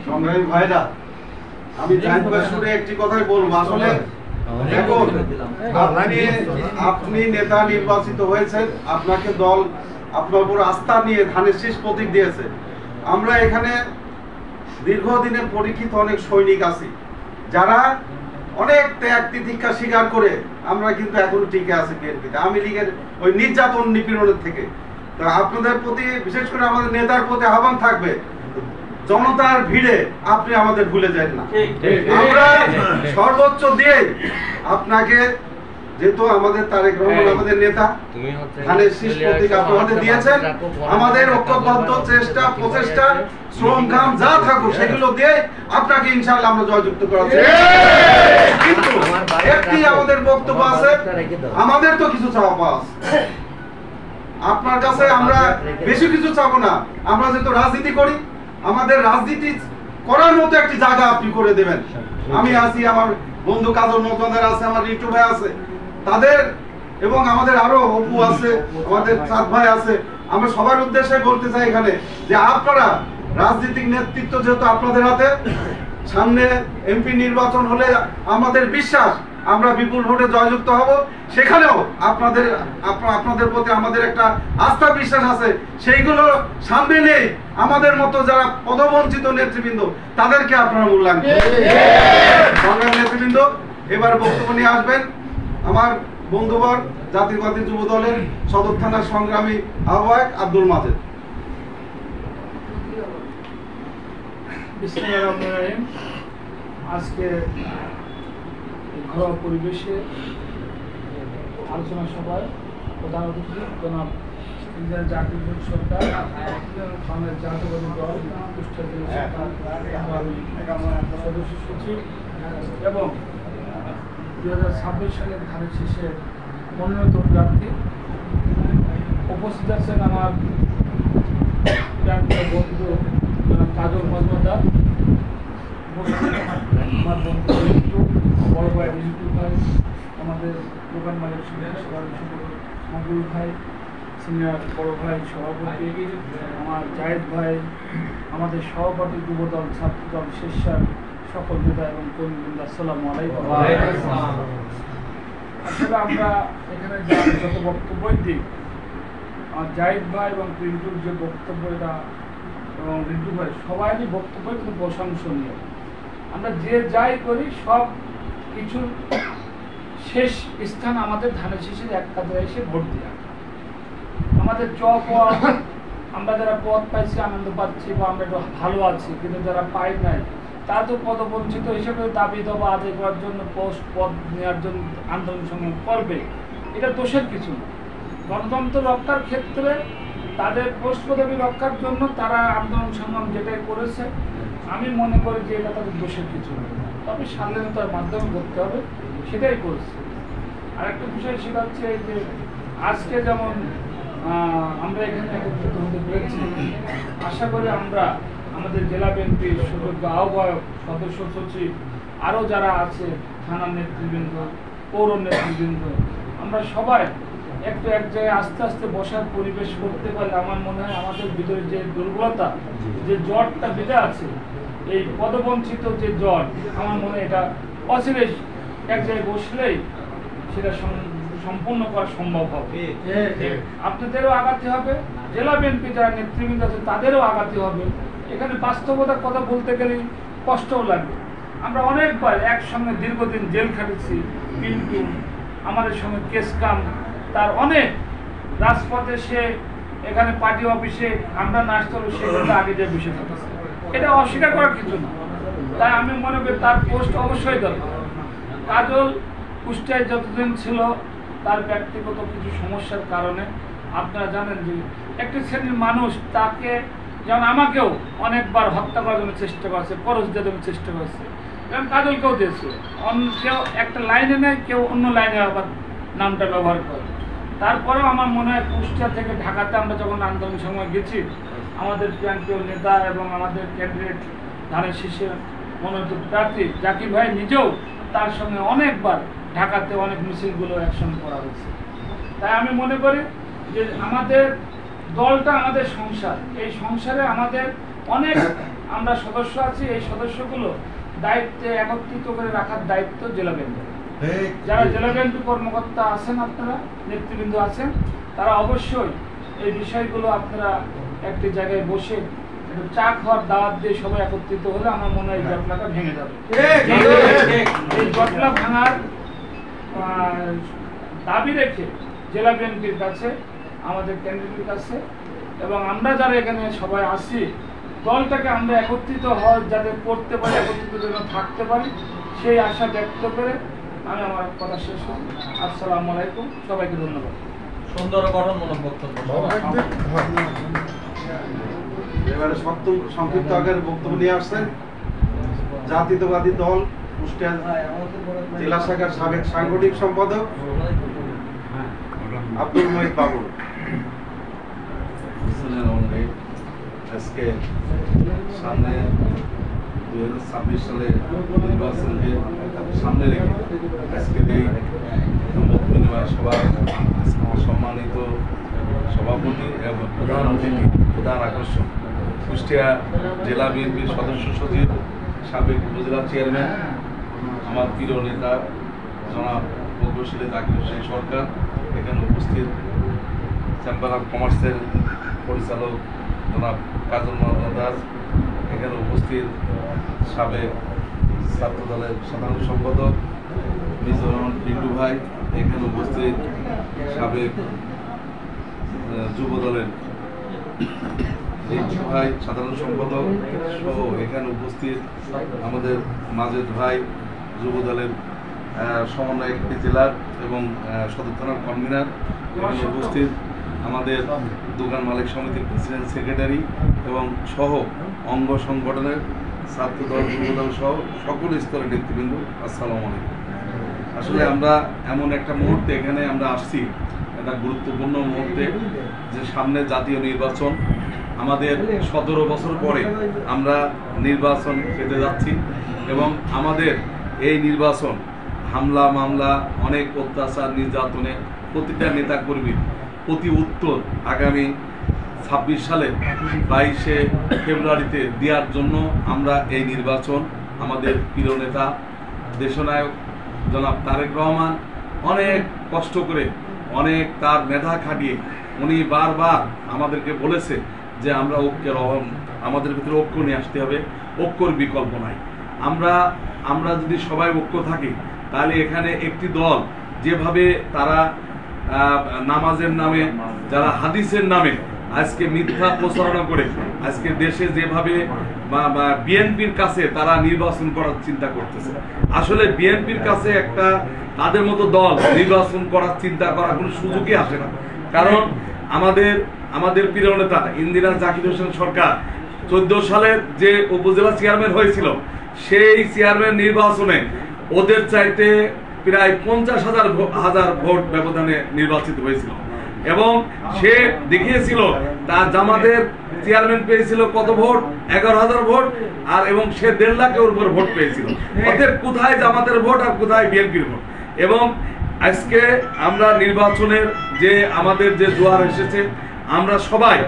সংগ্রামী ভাইরা, আমি জাহিদ ভাই শুনে একটি কথাই বলবো। আসলে এখন আপনি নেতা নির্বাচিত হয়েছেন, আপনাকে দল আপনার উপর আস্থা নিয়ে ধানের শীষ প্রতীক দিয়েছে। আমরা এখানে দীর্ঘদিনের পরীক্ষিত অনেক সৈনিক আছি, যারা অনেক ত্যাগ তিতিক্ষা স্বীকার করে আমরা কিন্তু এখনো টিকে আছি বিএনপিতে, আওয়ামী লীগের ওই নির্যাতন নিপীড়নের থেকে। তো আপনাদের প্রতি, বিশেষ করে আমাদের নেতার প্রতি আহ্বান থাকবে, জনতার ভিড়ে আপনি আমাদের ভুলে যান না। আমরা সর্বোচ্চ দিয়ে আপনাকে, যেহেতু আমাদের তারেক রহমান আমাদের নেতা, ধানের শীষ প্রতীক আপনাদের দিয়েছেন, আমাদের ঐক্যবদ্ধ চেষ্টা প্রচেষ্টা শ্রম ঘাম যা থাকুক সেগুলো দিয়ে আপনাকে ইনশাআল্লাহ আমরা জয়যুক্ত করার চেষ্টা করব। কিন্তু একটি আমাদের বক্তব্য আছে, আমাদের তো কিছু চাওয়া পাওয়া আছে, আপনার কাছে আমরা বেশি কিছু চাবো না। আমরা যেহেতু রাজনীতি করি, আমাদের রাজনীতি করার মতো একটি জায়গা আপনি করে দেবেন। আমি আছি, আমার বন্ধু কাজল মজুমদার আছে, আমার রিটু ভাই আছে, তাদের এবং আমাদের আরো অপু আছে, আমাদের চাঁদ ভাই আছে। আমরা সবার উদ্দেশ্যে বলতে চাই এখানে যে আপনারা রাজনৈতিক নেতৃত্ব যেহেতু আপনাদের হাতে, সামনে এমপি নির্বাচন হলে আমাদের বিশ্বাস আমরা বিপুল ভোটে জয়যুক্ত হব। সেখানেও আপনাদের প্রতি আমাদের একটা আস্থা বিশ্বাস আছে, সেইগুলো সামনে নেই। আমাদের মতো যারা পদবঞ্চিত নেতৃবৃন্দ, তাদেরকে আপনারা মূল্যায়ন করবেন। নেতৃবৃন্দ এবার বক্তব্য নিয়ে আসবেন আমার বন্ধুবর জাতীয়বাদী যুব দলের সদর থানার সংগ্রামী আহ্বায়ক আব্দুল মাজেদ। বিসমিল্লাহির রহমানির রহিম। আজকে ঘরোয়া পরিবেশে আলোচনা সভায় প্রধান অতিথি জনাব জাতীয় সরকার, বাংলাদেশ জাতীয়বাদী দল কুষ্টিয়া জেলা সদস্য সচিব এবং 2026 সালের ধানের শীষে মনোনীত প্রার্থী উপস্থিত আছেন আমার বন্ধু কাজল মজুমদার, আমার বন্ধু বড় ভাই রিজু ভাই, আমাদের দোকান মালিক মঙ্গুল ভাই, সিনিয়র বড় ভাই সভাপতি আমার জাহিদ ভাই, আমাদের সহপাঠী যুবদল ছাত্রদল স্বেচ্ছার সকল নেতা এবং কর্মীবৃন্দ, আসসালামু আলাইকুম। আসলে আমরা এখানে যত বক্তব্যই দিই, জাহিদ ভাই এবং রিন্টুর যে বক্তব্য, এটা এবং রিন্টু ভাই সবারই বক্তব্য কিন্তু প্রশংসনীয়। আমরা যে যাই করি সব কিছুর শেষ স্থান আমাদের ধানের শীষের এক কাজে এসে ভোট দেওয়া। আমাদের আমরা যারা পদ পাইছি আনন্দ পাচ্ছি বা আমরা একটু ভালো আছি, কিন্তু যারা পাই নাই তারা তো পদবঞ্চিত হিসেবে দাবি দাবা আদায় করার জন্য পদ নেওয়ার জন্য আন্দোলন সংগ্রাম করবে, এটা দোষের কিছু না। গণতন্ত্র রক্ষার ক্ষেত্রে তাদের পোস্ট পদবি রক্ষার জন্য তারা আন্দোলন সংগ্রাম যেটাই করেছে, আমি মনে করি যে এটা তাদের দোষের কিছু না, তবে স্বাধীনতার মাধ্যমে করতে হবে, সেটাই করেছে। আর একটা বিষয় সেটা হচ্ছে যে আজকে যেমন আমরা এখানে একত্রিত হতে পেরেছি, আশা করি আমরা আমাদের জেলা বিএনপির সুযোগ্য আহ্বায়ক, সদস্য সচিব, আরও যারা আছে, থানার নেতৃবৃন্দ, পৌর নেতৃবৃন্দ, আমরা সবাই একটু এক জায়গায় আস্তে আস্তে বসার পরিবেশ করতে পারলে আমার মনে হয় আমাদের ভিতরে যে দুর্বলতা, যে জটটা বেঁধে আছে, এই পদবঞ্চিত যে জট, আমার মনে হয় এটা অচিরেই এক জায়গায় বসলেই সেটা সম্পূর্ণ করা সম্ভব হবে। আপনাদেরও আগাতে হবে, জেলা বিএনপি যারা নেতৃবৃন্দ আছে তাদেরও আগাতে হবে। এখানে বাস্তবতার কথা বলতে গেলে কষ্টও লাগে। আমরা অনেকবার একসঙ্গে দীর্ঘদিন জেল খাটেছি, কিন্তু আমাদের সঙ্গে কেস কাম, তার অনেক রাজপথে সে এখানে পার্টি অফিসে আমরা না আসতে হলে সে আগে যে বিষয় থাকছে, এটা অস্বীকার করার কিছু না। তাই আমি মনে করি তার পোস্ট অবশ্যই দরকার। কাজল কুষ্টিয়ায় যতদিন ছিল, তার ব্যক্তিগত কিছু সমস্যার কারণে আপনারা জানেন যে একটি শ্রেণীর মানুষ তাকে, যেমন আমাকেও অনেকবার হত্যা করার জন্য চেষ্টা করেছে, খরচ দেওয়ার জন্য চেষ্টা করেছে, এবং কাজলকেও দিয়েছে। কেউ একটা লাইনে নেয়, কেউ অন্য লাইনে আবার নামটা ব্যবহার করে। তারপরেও আমার মনে হয় কুষ্টিয়া থেকে ঢাকাতে আমরা যখন আন্দোলন সময় গেছি, আমাদের প্রিয়াঙ্কিয় নেতা এবং আমাদের ক্যান্ডিডেট ধানের শীষে মনোনীত প্রার্থী জাকির ভাই নিজেও তার সঙ্গে অনেকবার ঢাকাতে অনেক মিছিলগুলো একসঙ্গে করা হয়েছে। তাই আমি মনে করি যে আমাদের দলটা আমাদের সংসার, এই সংসারে আমাদের অনেক আমরা সদস্য আছি, এই সদস্যগুলো দায়িত্বে একত্রিত করে রাখার দায়িত্ব জেলা বিএনপি। যারা জেলা বিএনপি কর্মকর্তা আছেন, আপনারা নেতৃবৃন্দ আছেন, তারা অবশ্যই এই বিষয়গুলো আপনারা একটি জায়গায় বসে চা খাওয়ার দাওয়াত দিয়ে সবাই একত্রিত হলে আমার মনে হয় জটলাটা ভেঙে যাবে। এই জটলা ভাঙার দাবি রেখে জেলা বিএনপির কাছে, আমাদের ক্যান্ডিডেটের কাছে এবং আমরা যারা এখানে সবাই আসি, দলটাকে আমরা একত্রিত হওয়ার যাতে করতে পারি, একত্রিত যেন থাকতে পারি, সেই আশা ব্যক্ত করে আমি আমার কথা শেষ করি। আসসালামু আলাইকুম, সবাইকে ধন্যবাদ। সুন্দর গঠনমূলক বক্তব্য। এবারে সংক্ষিপ্ত আগের বক্তব্য নিয়ে আসছেন জাতীয়তাবাদী দল কুষ্টিয়া জেলা শাখার সাবেক সাংগঠনিক সম্পাদক আব্দুল মহিদ বাবু। আজকে সামনে 2026 সালে নির্বাচনকে সামনে রেখে আজকের এই মত বিনিময় সভা সম্মানিত সভাপতি এবং প্রধান অতিথি, প্রধান আকর্ষণ কুষ্টিয়া জেলা বিএনপির সদস্য সচিব, সাবেক উপজেলা চেয়ারম্যান, আমার প্রিয় নেতা জনাব প্রকৌশলী জাকির হোসেন সরকার, এখানে উপস্থিত চেম্বার অফ কমার্সের পরিচালক জনাব কাজল মোহাম্মদ দাস, এখানে উপস্থিত সাবেক ছাত্র দলের সাধারণ সম্পাদক মিজোরাম পিন্টু ভাই, এখানে উপস্থিত সাবেক যুব দলের রিঞ্জু ভাই সাধারণ সম্পাদক সহ এখানে উপস্থিত আমাদের মাজেদ ভাই যুব দলের সমন্বয়ক জেলার এবং সদর থানার কনভেনার, এখানে উপস্থিত আমাদের দোকান মালিক সমিতির প্রেসিডেন্ট সেক্রেটারি এবং সহ অঙ্গ সংগঠনের ছাত্রদল যুবদল সহ সকল স্তরের নেতৃবৃন্দ, আসসালামু আলাইকুম। আসলে আমরা এমন একটা মুহূর্তে এখানে আমরা আসছি, একটা গুরুত্বপূর্ণ মুহূর্তে, যে সামনে জাতীয় নির্বাচন, আমাদের 17 বছর পরে আমরা নির্বাচন পেতে যাচ্ছি এবং আমাদের এই নির্বাচন হামলা মামলা অনেক অত্যাচার নির্যাতনে প্রতিটা নেতাকর্মীর প্রতি উত্তর আগামী 26 সালে 22শে ফেব্রুয়ারিতে দেওয়ার জন্য আমরা এই নির্বাচন আমাদের প্রিয় নেতা দেশনায়ক জনাব তারেক রহমান অনেক কষ্ট করে, অনেক তার মেধা খাটিয়ে উনি বারবার আমাদেরকে বলেছে যে আমরা ঐক্যের আমাদের ভিতরে ঐক্য নিয়ে আসতে হবে, ঐক্যর বিকল্প নাই। আমরা যদি সবাই ঐক্য থাকি তাহলে এখানে একটি দল যেভাবে তারা নামাজের নামে, যারা হাদিসের নামে আজকে মিথ্যা প্রচারণা করে আজকে দেশে যেভাবে বিএনপির কাছে তারা নির্বাচন করার চিন্তা করতেছে, আসলে বিএনপির কাছে একটা তাদের মতো দল নির্বাচন করার চিন্তা করার কোনো সুযোগই আসে না। কারণ আমাদের প্রিয় নেতা ইন্দিরা জাকির হোসেন সরকার 14 সালের যে উপজেলা চেয়ারম্যান হয়েছিল, সেই চেয়ারম্যান নির্বাচনে ওদের চাইতে প্রায় 50,000 ভোট ব্যবধানে নির্বাচিত হয়েছিল এবং সে দেখিয়েছিল তার জামাতের চেয়ারম্যান পেয়েছিল কত ভোট, 11,000 ভোট, আর এবং সে 1.5 লাখের উপর ভোট পেয়েছিল। অতএব কোথায় জামাতের ভোট আর কোথায় বিএনপির ভোট। এবং আজকে আমরা নির্বাচনের যে আমাদের যে জোয়ার এসেছে, আমরা সবাই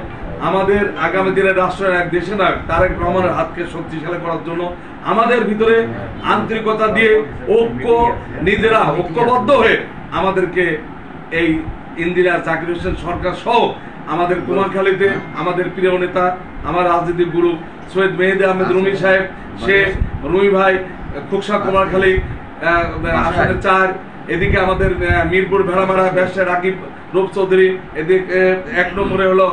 আমাদের আগামী দিনের রাষ্ট্রের এক দেশে নায়ক তারেক রহমানের হাতকে শক্তিশালী করার জন্য আমাদের ভিতরে আন্তরিকতা দিয়ে নিজেরা ঐক্যবদ্ধ হয়ে আমাদেরকে এই ইন্দিরা জাকির হোসেন সরকার সহ আমাদের কুমারখালীতে আমাদের প্রিয় নেতা, আমার রাজনীতির গুরু সৈয়দ মেহেদী আহমেদ রুমি সাহেব, সে রুমি ভাই খুকসা কুমারখালী আসনে 4, এদিকে আমাদের মিরপুর ভেড়ামারা ব্যবসায়ী রাকিব রূপ চৌধুরী, এদিকে 1 নম্বরে হলো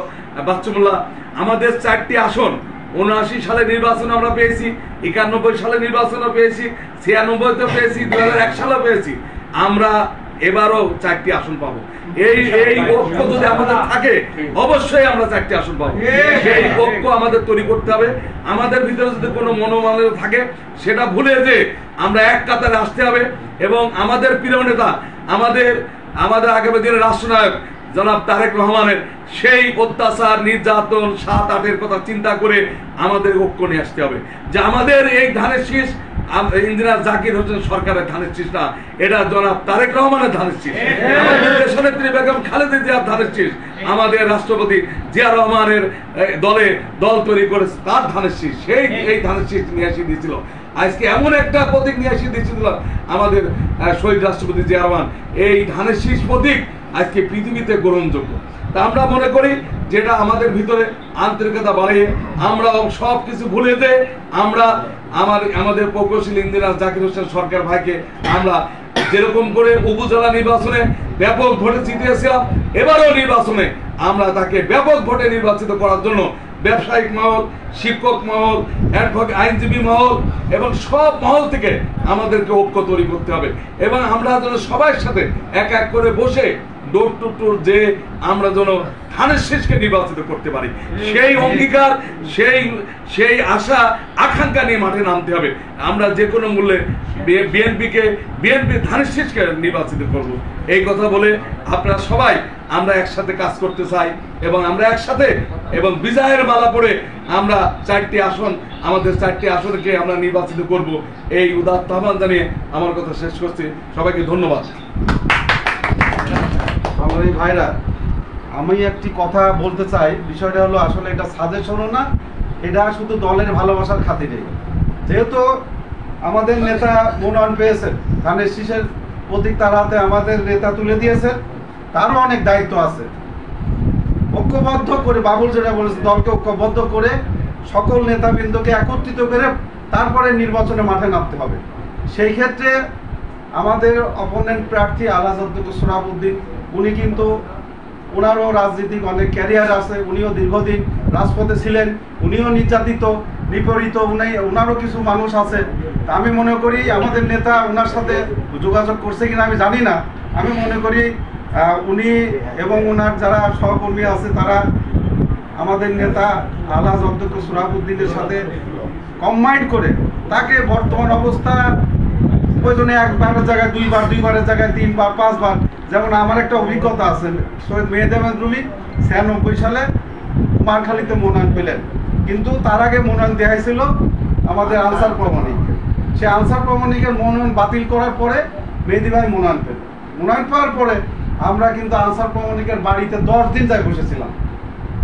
বাচ্চুমুল্লাহ। আমাদের 4টি আসন 79 সালে নির্বাচনে আমরা পেয়েছি, 91 সালে নির্বাচনে পেয়েছি, 96-তেও পেয়েছি, 2001 সালে পেয়েছি। আমরা এবারও 4টি আসন পাবো। এই ঐক্য যদি আমাদের থাকে অবশ্যই আমরা 4টি আসন পাবো। সেই ঐক্য আমাদের তৈরি করতে হবে। আমাদের ভিতরে যদি কোনো মনোমালিন্য থাকে সেটা ভুলে যে আমরা এক কাতারে আসতে হবে এবং আমাদের প্রিয় নেতা, আমাদের আগামী দিনের রাষ্ট্রনায়ক জনাব তারেক রহমানের সেই অত্যাচার নির্যাতন 7-8-এর কথা চিন্তা করে আমাদের ঐক্য নিয়ে আসতে হবে, যে আমাদের এই ধানের শীষ ইঞ্জিনিয়ার জাকির হোসেন সরকারের ধানের শীষ না, এটা জনাব তারেক রহমানের ধানের শীষ, আমাদের দেশনেত্রী বেগম খালেদা জিয়ার ধানের শীষ, আমাদের রাষ্ট্রপতি জিয়া রহমানের দল তৈরি করে তার ধানের শীষ, সেই এই ধানের শীষ নিয়ে আসি দিয়েছিল। আজকে এমন একটা প্রতীক নিয়ে আসি দিয়েছিল আমাদের শহীদ রাষ্ট্রপতি জিয়া রহমান, এই ধানের শীষ প্রতীক আজকে পৃথিবীতে গ্রহণযোগ্য। তা আমরা মনে করি যেটা আমাদের ভিতরে আন্তরিকতা বাড়িয়ে আমরা সব কিছু ভুলে দিয়ে আমরা আমাদের প্রকৌশলী ইঞ্জিনিয়ার জাকির হোসেন সরকার ভাইকে আমরা যেরকম করে উপজেলা নির্বাচনে ব্যাপক ভোটে জিতিয়েছিলাম, এবারও নির্বাচনে আমরা তাকে ব্যাপক ভোটে নির্বাচিত করার জন্য ব্যবসায়িক মহল, শিক্ষক মহল, আইনজীবী মহল এবং সব মহল থেকে আমাদেরকে ঐক্য তৈরি করতে হবে এবং আমরা যেন সবার সাথে এক এক করে বসে ডোর টু ডোর যে আমরা যেন ধানের শীষকে নির্বাচিত করতে পারি, সেই অঙ্গীকার, সেই আশা আকাঙ্ক্ষা নিয়ে মাঠে নামতে হবে। আমরা যে কোনো মূল্যে বিএনপি ধানের শীষকে নির্বাচিত করব, এই কথা বলে আপনারা সবাই আমরা একসাথে কাজ করতে চাই এবং আমরা একসাথে এবং বিজয়ের মালা পড়ে আমরা 4টি আসন, আমাদের 4টি আসনকে আমরা নির্বাচিত করব, এই উদাত্ত আহ্বান জানিয়ে আমার কথা শেষ করছি। সবাইকে ধন্যবাদ। আমার এই ভাইরা, আমি একটি কথা বলতে চাই, বিষয়টা হলো আসলে এটা সাজেশনও না, এটা শুধু দলের ভালোবাসার খাতিরে। যেহেতু আমাদের নেতা মনোনয়ন পেয়েছেন, ধানের শীষের প্রতীক তার হাতে আমাদের নেতা তুলে দিয়েছেন, তারও অনেক দায়িত্ব আছে। ঐক্যবদ্ধ করে, বাবুল যেটা বলেছে, দলকে ঐক্যবদ্ধ করে সকল নেতাবৃন্দকে একত্রিত করে তারপরে নির্বাচনে মাঠে নামতে হবে। সেই ক্ষেত্রে আমাদের অপোনেন্ট প্রার্থী আলহাজ অধ্যক্ষ সোহরাবউদ্দিন, উনি কিন্তু ওনারও রাজনৈতিক অনেক ক্যারিয়ার আছে, উনিও দীর্ঘদিন রাজপথে ছিলেন, উনিও নির্যাতিত নিপীড়িত, ওনারও কিছু মানুষ আছে। আমি মনে করি আমাদের নেতা ওনার সাথে যোগাযোগ করছে কিনা আমি জানি না, আমি মনে করি উনি এবং ওনার যারা সহকর্মী আছে তারা আমাদের নেতা আলহাজ অধ্যক্ষ সোহরাবউদ্দিনের সাথে কম্বাইন্ড করে তাকে বর্তমান অবস্থা প্রয়োজনে একবারের জায়গায় দুইবারের জায়গায় 3 বার 5 বার, যেমন আমার একটা অভিজ্ঞতা আছে, সৈয়দ মেহেদি আহমেদ রুমি 96 সালে মারখালিতে মনোনয়ন পেলেন, কিন্তু তার আগে মনোনয়ন দেওয়া হয়েছিল আমাদের আনসার প্রামাণিককে। সে আনসার প্রামাণিকের মনোনয়ন বাতিল করার পরে মেহেদি ভাই মনোনয়ন পেল। মনোনয়ন পাওয়ার পরে আমরা কিন্তু আনসার প্রামাণিকের বাড়িতে 10 দিন যায় বসেছিলাম,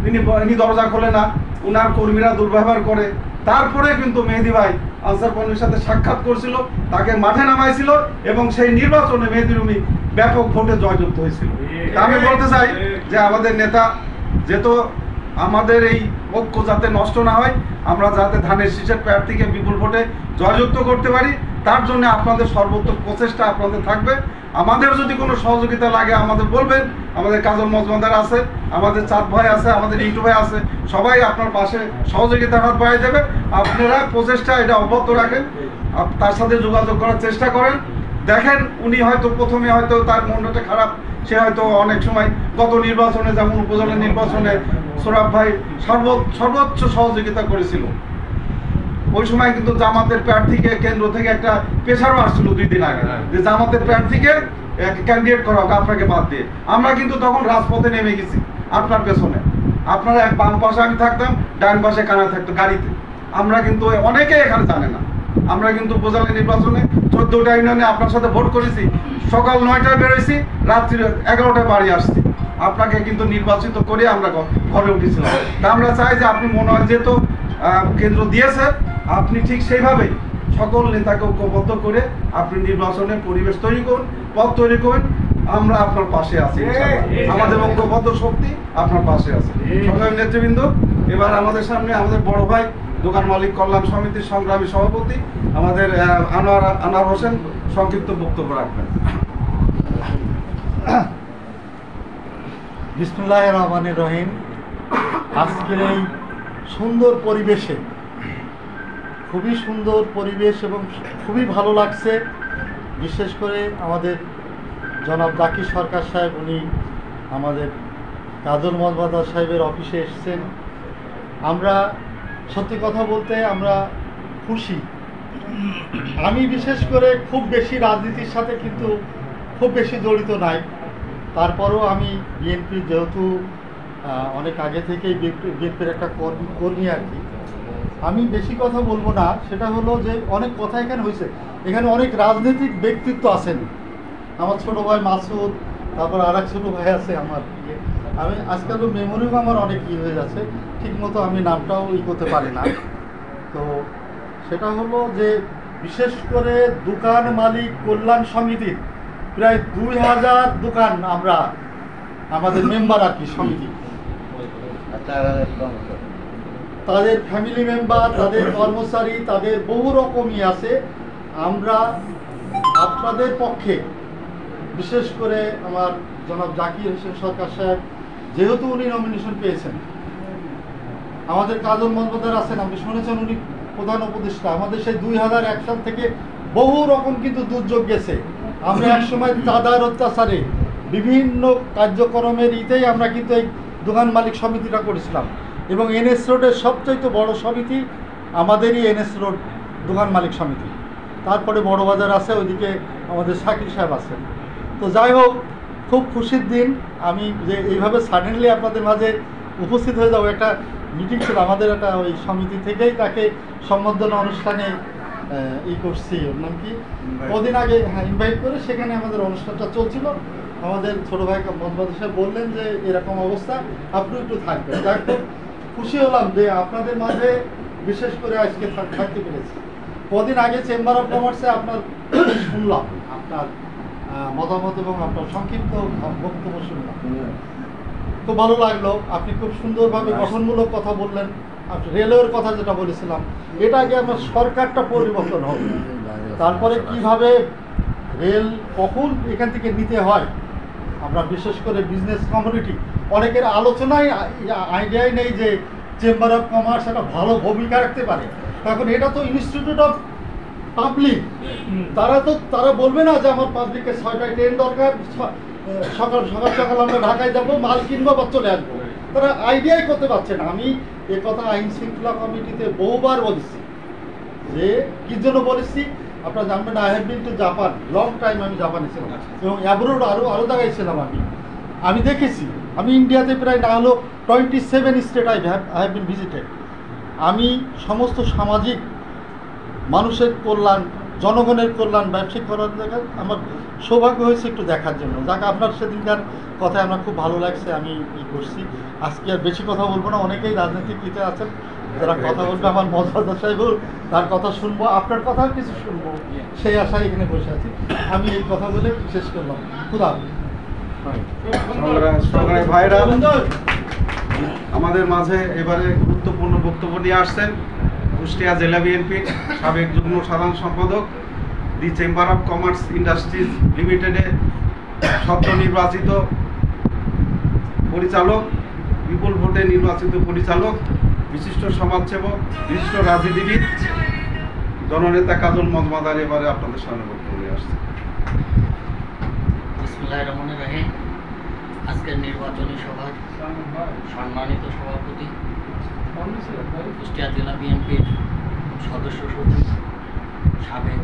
তিনি দরজা খোলে না, উনার কর্মীরা দুর্ব্যবহার করে। তারপরে কিন্তু মেহেদি ভাই আনসার প্রামাণিকের সাথে সাক্ষাৎ করছিল, তাকে মাঠে নামাইছিল এবং সেই নির্বাচনে মেহেদি রুমি ব্যাপক ভোটে জয়যুক্ত হয়েছিল। তা আমি বলতে চাই যে আমাদের নেতা, যেহেতু আমাদের এই ঐক্য যাতে নষ্ট না হয়, আমরা যাতে ধানের শীষের প্রার্থীকে বিপুল ভোটে জয়যুক্ত করতে পারি, তার জন্য আপনাদের সর্বোচ্চ প্রচেষ্টা আপনাদের থাকবে। আমাদের যদি কোনো সহযোগিতা লাগে আমাদের বলবেন, আমাদের কাজল মজুমদার আছে, আমাদের চাঁদ ভাই আছে, আমাদের ইটু ভাই আছে, সবাই আপনার পাশে সহযোগিতার হাত বাড়িয়ে দেবে। আপনারা প্রচেষ্টা এটা অব্যাহত রাখেন, তার সাথে যোগাযোগ করার চেষ্টা করেন। দেখেন উনি হয়তো প্রথমে হয়তো তার মনটা খারাপ, সে হয়তো অনেক সময় গত নির্বাচনে যেমন উপজেলা নির্বাচনে সোহরাব ভাই সর্বোচ্চ সহযোগিতা করেছিল। ওই সময় কিন্তু জামাতের প্রার্থীকে কেন্দ্র থেকে একটা প্রেসারও আসছিল 2 দিন আগে, যে জামাতের প্রার্থীকে ক্যান্ডিডেট করা হোক আপনাকে বাদ দিয়ে। আমরা কিন্তু তখন রাজপথে নেমে গেছি আপনার পেছনে। আপনারা এক বাম পাশে আমি থাকতাম, ডান পাশে কানা থাকতো গাড়িতে। আমরা কিন্তু অনেকে এখানে জানে না, আমরা কিন্তু উপজেলা নির্বাচনে 14টা ইউনিয়নে আপনার সাথে ভোট করেছি। সকাল 9টায় বেরোইছি, রাত্রি 11টায় বাড়ি আসছি। আপনাকে কিন্তু নির্বাচিত করে আমরা ঘরে উঠেছিলাম। তা আমরা চাই যে আপনি মনোনয়ন যেহেতু কেন্দ্র দিয়েছে, আপনি ঠিক সেইভাবেই সকল নেতাকে ঐক্যবদ্ধ করে আপনি নির্বাচনে পরিবেশ তৈরি করুন, পথ তৈরি করুন। আমরা আপনার পাশে আছি, আমাদের ঐক্যবদ্ধ শক্তি আপনার পাশে আছে। সংগ্রামী নেতৃবৃন্দ, এবার আমাদের সামনে আমাদের বড় ভাই দোকান মালিক কল্যাণ সমিতির সংগ্রামী সভাপতি আমাদের আনোয়ার হোসেন সংক্ষিপ্ত বক্তব্য রাখবেন। বিসমিল্লাহির রহমানির রহিম। আজকের এই সুন্দর পরিবেশে, খুবই সুন্দর পরিবেশ এবং খুবই ভালো লাগছে। বিশেষ করে আমাদের জনাব জাকির সরকার সাহেব, উনি আমাদের কাজল মজুমদার সাহেবের অফিসে এসেছেন। আমরা সত্যি কথা বলতে আমরা খুশি। আমি বিশেষ করে খুব বেশি রাজনীতির সাথে কিন্তু খুব বেশি জড়িত নাই, তারপরেও আমি বিএনপি যেহেতু অনেক আগে থেকেই বিএনপির একটা কর্মী আর কি, আমি বেশি কথা বলবো না। সেটা হলো যে অনেক কথা এখানে হয়েছে, এখানে অনেক রাজনৈতিক ব্যক্তিত্ব আছেন। আমার ছোটো ভাই মাসুদ, তারপর আর এক ছোটো ভাই আছে আমার, আমি আজকাল মেমোরিও আমার অনেক হয়ে যাচ্ছে, ঠিকমতো আমি নামটাও করতে পারি না। তো সেটা হলো যে বিশেষ করে দোকান মালিক কল্যাণ সমিতির প্রায় 2000 দোকান আমরা আমাদের মেম্বার আর কি সমিতি, তাদের ফ্যামিলি মেম্বার, তাদের কর্মচারী, তাদের বহু রকমই আছে। আমরা আপনাদের পক্ষে বিশেষ করে আমার জনাব জাকির হোসেন সরকার সাহেব, যেহেতু উনি নমিনেশন পেয়েছেন, আমাদের কাজল মজুমদার আছেন, আপনি শুনেছেন উনি প্রধান উপদেষ্টা, আমাদের সেই 2001 সাল থেকে বহু রকম কিন্তু দুর্যোগ গেছে। আমরা একসময় চাঁদার অত্যাচারে বিভিন্ন কার্যক্রমের ইতেই আমরা কিন্তু এই দোকান মালিক সমিতিটা করেছিলাম, এবং এনএস রোডের সবচাইতে বড় সমিতি আমাদেরই এনএস রোড দোকান মালিক সমিতি। তারপরে বড় বাজার আছে, ওইদিকে আমাদের শাকির সাহেব আছেন। তো যাই হোক, খুব খুশির দিন আমি যে এইভাবে সাডেনলি আপনাদের মাঝে উপস্থিত হয়ে যাবো। একটা মিটিং ছিল আমাদের, একটা ওই সমিতি থেকেই তাকে সম্বর্ধনা অনুষ্ঠানে করছি, ওর নাম কি, কদিন আগে ইনভাইট করে, সেখানে আমাদের অনুষ্ঠানটা চলছিল। আমাদের ছোটো ভাই মোহাম্মদ সাহেব বললেন যে এরকম অবস্থা, আপনি একটু থাকবেন। যাই হোক, খুশি হলাম যে আপনাদের মাঝে বিশেষ করে আজকে থাকতে পেরেছি। কদিন আগে চেম্বার অফ কমার্সে আপনার শুনলাম, আপনার মতামত এবং আপনার সংক্ষিপ্ত বক্তব্য শুনলাম, খুব ভালো লাগলো। আপনি খুব সুন্দরভাবে গঠনমূলক কথা বললেন। আপনি রেলওয়ের কথা যেটা বলেছিলাম, এটা আগে আমার সরকারটা পরিবর্তন হবে, তারপরে কিভাবে রেল কখন এখান থেকে নিতে হয়। আমরা বিশেষ করে বিজনেস কমিউনিটি অনেকের আলোচনায় আইডিয়াই নেই যে চেম্বার অফ কমার্স একটা ভালো ভূমিকা রাখতে পারে। তখন এটা তো ইনস্টিটিউট অফ পাবলিক, তারা বলবে না যে আমার পাবলিকের 6টায় ট্রেন দরকার, সকাল সকাল আমরা ঢাকায় যাবো, মাল কিনবো বা চলে আসবো। তারা আইডিয়াই করতে পারছে না। আমি এ কথা আইন শৃঙ্খলা কমিটিতে বহুবার বলেছি, যে কি জন্য বলেছি আপনারা জানবেন। I have been to Japan, long time আমি জাপানে ছিলাম, এবং অ্যাব্রোড আরও জায়গায় ছিলাম। আমি দেখেছি, আমি ইন্ডিয়াতে প্রায় না হলেও 27 state I have been visited. আমি সমস্ত সামাজিক মানুষের কল্যাণ, জনগণের কল্যাণ, ব্যবসায়িক কল্যাণ দেখা আমার সৌভাগ্য হয়েছে একটু দেখার জন্য। যাকে আপনার সেদিনকার কথায় আমার খুব ভালো লাগছে, আমি করছি। আজকে আর বেশি কথা বলবো না, অনেকেই রাজনৈতিক দিতে আছেন যারা কথা বলবে, আমার মজুমদার সাহেব তার কথা শুনবো, আপনার কথাও কিছু শুনবো, সেই আশায় এখানে বসে আছি। আমি এই কথা বলে শেষ করলাম। খুদা ভাইরা, আমাদের মাঝে এবারে গুরুত্বপূর্ণ বক্তব্য নিয়ে আসছেন কুষ্টিয়া জেলা বিএনপির সাবেক যুগ্ম সাধারণ সম্পাদক, দি চেম্বার অফ কমার্স ইন্ডাস্ট্রিজ লিমিটেডের সদ্য নির্বাচিত পরিচালক, বিপুল ভোটে নির্বাচিত পরিচালক, বিশিষ্ট সমাজসেবক, বিশিষ্ট রাজনীতিবিদ, জননেতা কাজল মজুমদার এবারে আপনাদের সামনে বক্তব্য নিয়ে আসছে। বিসমিল্লাহির রহমানির রহিম। আজকের নির্বাচনী সভার সম্মানিত সভাপতি, কুষ্টিয়া জেলা বিএনপির সদস্য সচিব, সাবেক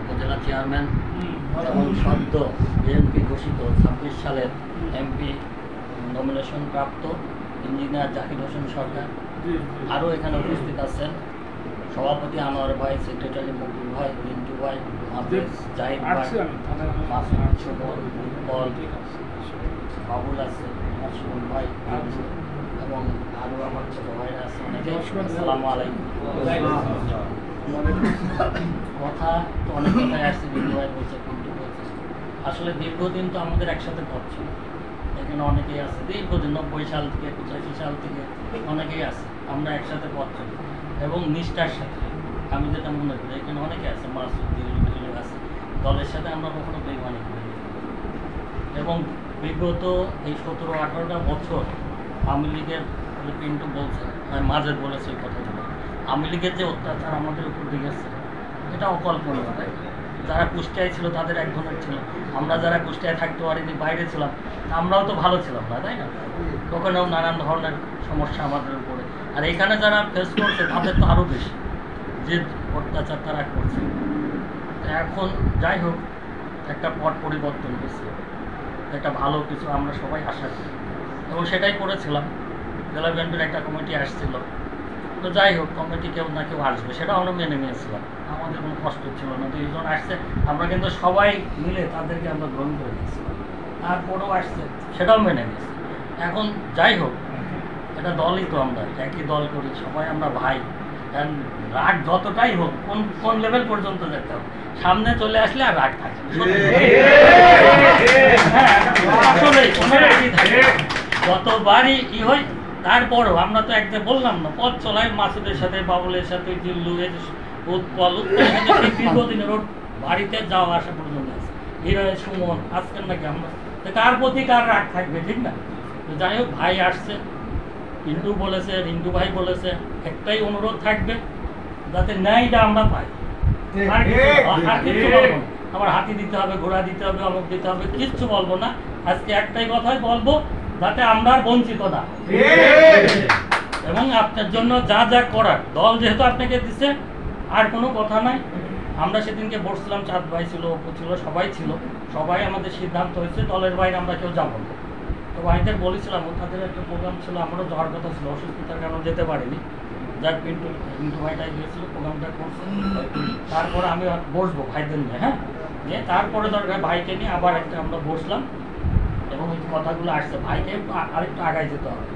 উপজেলা চেয়ারম্যান এবং সদ্য বিএনপি ঘোষিত 26 সালের এমপি নমিনেশন প্রাপ্ত ইঞ্জিনিয়ার জাকির হোসেন সরকার, আরও এখানে উপস্থিত আছেন সভাপতি আনোয়ার ভাই, সেক্রেটারি মকুল ভাই, রিন্টু ভাই, হাফেজ, জাহিদ ভাই, মাসুদ, সুমন, উৎপল, বাবুল আছে, সুমন ভাই, এবং আরও আমার ছোট ভাইরা আছে অনেকে। আসসালামু আলাইকুম। কথা তো অনেক কথাই আসছে, বিন্দু ভাই বলছে, কিন্তু বলছে আসলে দীর্ঘদিন তো আমাদের একসাথে পথ ছিল। এখানে অনেকেই আছে দীর্ঘদিন, 90 সাল থেকে 85 সাল থেকে অনেকেই আছে, আমরা একসাথে পথ চলি এবং নিষ্ঠার সাথে। আমি যেটা মনে করি এখানে অনেকে আছে, মাসুদ আছে, দলের সাথে আমরা কখনো বেইমানি করিনি। এবং বিগত এই 17-18টা বছর আওয়ামী লীগের, পিন্টু বলছে, মাঝে বলেছে এই কথাগুলো, আওয়ামী লীগের যে অত্যাচার আমাদের উপর দিয়েছে এটা অকল্পনীয়। তাই যারা কুষ্টিয়ায় ছিল তাদের এক ধরনের ছিল, আমরা যারা কুষ্টিয়ায় থাকতে পারিনি, বাইরে ছিলাম, আমরাও তো ভালো ছিলাম না, তাই না? ওখানেও নানান ধরনের সমস্যা আমাদের উপরে, আর এখানে যারা ফেস করছে তাদের তো আরও বেশি যে অত্যাচার তারা করছে। এখন যাই হোক, একটা পট পরিবর্তন হয়েছে একটা ভালো কিছু আমরা সবাই আশা করি, এবং সেটাই করেছিলাম। জেলা বিএনপির একটা কমিটি আসছিল, তো যাই হোক কমিটি কেউ না কেউ আসবে সেটাও আমরা মেনে নিয়েছিলাম, আমাদের কোনো কষ্ট ছিল না। 2 জন আসছে, আমরা কিন্তু সবাই মিলে তাদেরকে আমরা গ্রহণ করে নিয়েছিলাম। তারপরেও আসছে, সেটাও মেনে নিয়েছি। এখন যাই হোক, এটা দলই তো আমরা একই দল করি, সবাই আমরা ভাই। কারণ রাগ যতটাই হোক, কোন কোন লেভেল পর্যন্ত যেতে হবে, সামনে চলে আসলে আর রাগ থাকে হ্যাঁ, আসলে কোনো রাগই থাকে না। যতবারই হয় তারপরও আমরা তো একদম বললাম না, পথ চলাই মাসুদের সাথে, বাবুলের সাথে, জিল্লু, উৎপল সেই দীর্ঘদিনের ওর বাড়িতে যাওয়া আসা পর্যন্ত আছে, হিরোয়, সুমন, আজকের নাকি আমরা, কার প্রতি কার রাগ থাকবে, ঠিক না? তো যাই হোক, ভাই আসছে, পিন্টু বলেছে, রিন্টু ভাই বলেছে, একটাই অনুরোধ থাকবে যাতে ন্যায়টা আমরা পাই। আর কিছু বলবো না, আমার হাতি দিতে হবে, ঘোড়া দিতে হবে, অমুক দিতে হবে, কিচ্ছু বলবো না। আজকে একটাই কথাই বলবো, যাতে আমরা আর বঞ্চিত না, এবং আপনার জন্য যা যা করার, দল যেহেতু আপনাকে দিচ্ছে, আর কোনো কথা নাই। আমরা সেদিনকে বসছিলাম, চাঁদ ভাই ছিল, অপু ছিল, সবাই ছিল, সবাই আমাদের সিদ্ধান্ত হয়েছে দলের বাইরে আমরা কেউ যাবো না। তো ভাইদের বলেছিলাম, ওদের একটা প্রোগ্রাম ছিল, আমারও যাওয়ার কথা ছিল, অসুস্থতার কারণে যেতে পারিনি। যার পিন্টু ভাইটাই গিয়েছিল, প্রোগ্রামটা করছে। তারপরে আমি বসবো ভাইদের নিয়ে, হ্যাঁ, নিয়ে তারপরে দরকার ভাইকে নিয়ে আবার একটা আমরা বসলাম, এবং ওই কথাগুলো আসছে, ভাইকে আরেকটু আগায় যেতে হবে।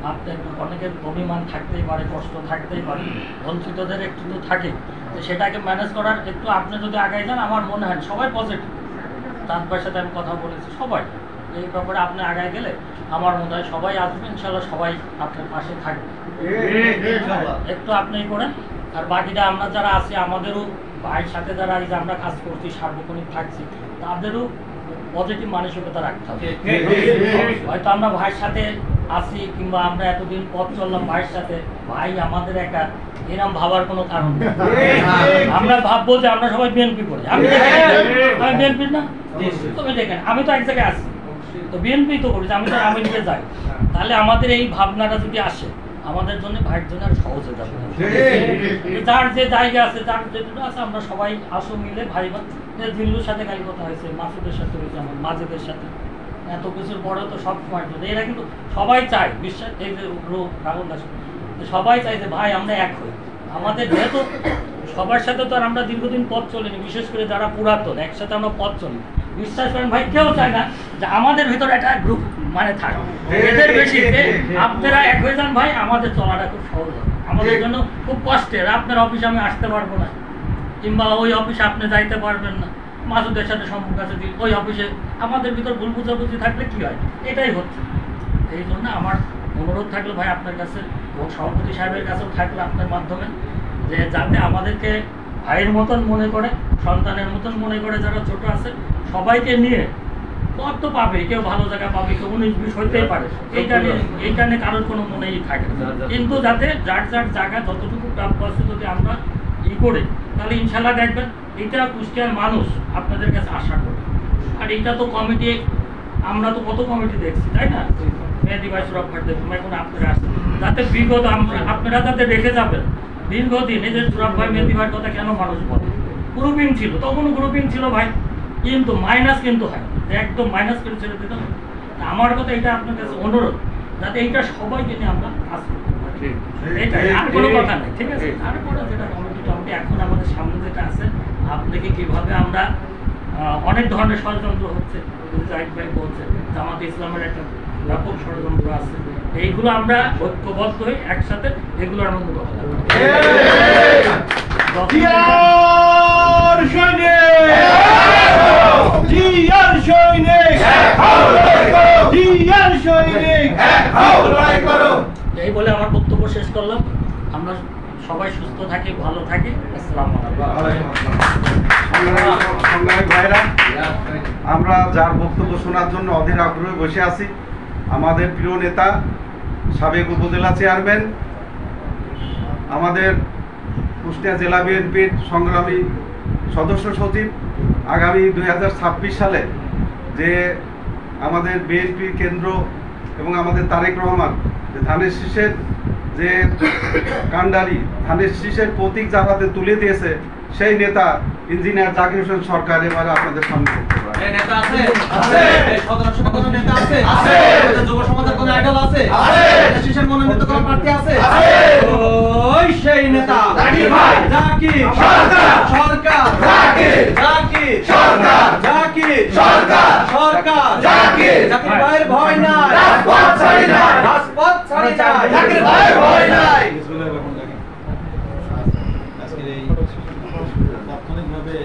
আপনার অনেকের অভিমান থাকতেই পারে, কষ্ট থাকতেই পারে, বঞ্চিতদের একটু তো থাকে, তো সেটাকে ম্যানেজ করার একটু আপনি যদি আগায় যান, আমার মনে হয় সবাই পজিটিভ। তার সাথে আমি কথা বলেছি, সবাই এই ব্যাপারে আপনি আগায় গেলে আমার মনে হয় সবাই আসবে, ইনশাল্লাহ সবাই আপনার পাশে থাকবে। একটু আপনি করেন, আর বাকিটা আমরা যারা আছি, আমাদেরও ভাইয়ের সাথে যারা এই যে আমরা কাজ করছি, সার্বক্ষণিক থাকছি, তাদেরও পজিটিভ মানসিকতা রাখতে হবে। হয়তো আমরা ভাইয়ের সাথে আছি, কিংবা আমরা এতদিন পথ চললাম ভাইয়ের সাথে, ভাই আমাদের একা, এরকম ভাবার কোনো কারণ নেই। আমরা ভাববো যে আমরা সবাই বিএনপি করি, আমি বিএনপি না, তবে দেখেন আমি তো এক জায়গায় আছি, তো বিএনপি তো করি, আমি তো আমি নিয়ে যাই, তাহলে আমাদের এই ভাবনাটা যদি আসে, আমাদের জন্য ভাইয়ের জন্য আর সহজ হয়ে যাবে। যার যে জায়গা আছে, যার যেটুকু আছে, আমরা সবাই আসো মিলে ভাই ভাই। জিল্লুর সাথে কাল কথা হয়েছে, মাসুদের সাথে হয়েছে, আমার মাজেদের সাথে, এত কিছুর পরেও তো সব সময় জন্য এরা কিন্তু সবাই চায়, বিশ্বাস, এই যে রাহুল দাস, সবাই চাই যে ভাই আমরা এক হই। আমাদের যেহেতু সবার সাথে তো আর আমরা দীর্ঘদিন পথ চলিনি, বিশেষ করে যারা পুরাতন, একসাথে আমরা পথ চলি, বিশ্বাস করেন ভাই, কেউ চায় না যে আমাদের ভিতরে একটা গ্রুপ মানে থাকে, এদের বেশি আপনারা এক হয়ে যান ভাই, আমাদের চলাটা খুব সহজ হবে। আমাদের জন্য খুব কষ্টের, আপনার অফিসে আমি আসতে পারবো না, কিংবা ওই অফিসে আপনি যাইতে পারবেন না, মাসুদের সাথে সম্পর্ক আছে, ওই অফিসে আমাদের ভিতর ভুল বুঝাবুঝি থাকলে কি হয়, এটাই হচ্ছে। এই জন্য আমার অনুরোধ থাকলো ভাই আপনার কাছে, এবং সভাপতি সাহেবের কাছেও থাকলো আপনার মাধ্যমে, যে যাতে আমাদেরকে ভাইয়ের মতন মনে করে, সন্তানের মতন মনে করে, যারা ছোট আছে সবাইকে নিয়ে পথ তো পাবে, কেউ ভালো জায়গা পাবে, কেউ 19-20 হইতেই পারে, এইটা নিয়ে কারোর কোনো মনেই থাকে না। কিন্তু যাতে যার যার জায়গা যতটুকু প্রাপ্য আছে যদি আমরা করে, তাহলে ইনশাল্লাহ দেখবেন এটা কুষ্টিয়ার মানুষ আপনাদের কাছে আশা করে। আর এটা তো কমিটি, আমরা তো কত কমিটি দেখছি, তাই না? মেহেদি ভাই, সুরভ ভাই দেখুন, এখন আপনারা আসছেন, যাতে বিগত আপনারা যাতে রেখে যাবেন দীর্ঘদিন। এই যে সুরভ ভাই, মেহেদি ভাইয়ের কথা কেন মানুষ বলে, গ্রুপিং ছিল, তখনও গ্রুপিং ছিল ভাই, কিন্তু মাইনাস কিন্তু হয়, একদম মাইনাস করে ছেড়ে দিতে হবে। আমার কথা এটা আপনার কাছে অনুরোধ, যাতে এইটা সবাইকে নিয়ে আমরা কাজ করতে পারি, এটাই, আর কোনো কথা নেই, ঠিক আছে? তারপরে যেটা কমিটি এখন আমাদের সামনে যেটা আছে, আপনাকে কিভাবে আমরা অনেক ধরনের ষড়যন্ত্র হচ্ছে, জাহিদ ভাই বলছে, জামাতে ইসলামের একটা ব্যাপক ষড়যন্ত্র আছে, এইগুলো আমরা ঐক্যবদ্ধ হয়ে একসাথে এগুলোর মধ্যে এই বলে আমার বক্তব্য শেষ করলাম। আমরা সবাই সুস্থ থাকি, ভালো থাকি। আসসালামু আলাইকুম। সংগ্রামী ভাইরা, আমরা যার বক্তব্য শোনার জন্য অধীর আগ্রহে বসে আছি, আমাদের প্রিয় নেতা, সাবেক উপজেলা চেয়ারম্যান, আমাদের কুষ্টিয়া জেলা বিএনপির সংগ্রামী সদস্য সচিব, আগামী 2026 সালে যে আমাদের বিএনপি কেন্দ্র এবং আমাদের তারেক রহমান যে ধানের শীষের যে কান্ডারি, ধানের শীষের প্রতীক যার হাতে তুলে দিয়েছে, সেই নেতা ইঞ্জিনিয়ার জাকির হোসেন সরকার এবারে আপনাদের সামনে বক্তব্য এই নেতা আছে? আছে। এই সদর সভার কোনো নেতা আছে? আছে। আমাদের যুব সমাজের কোনো আইডল আছে? আছে। শিশুর মনোনীত কোনো প্রার্থী আছে? আছে। ওই সেই নেতা জাকির ভাই। জাকির সরকার। সরকার জাকির। জাকির সরকার। জাকির সরকার। সরকার জাকির। জাকির ভাইয়ের ভয় নাই, রাজপথ ছাড়ি নাই। রাজপথ ছাড়ি নাই। জাকির ভাইয়ের ভয় নাই। আজকের এই তাৎক্ষণিকভাবে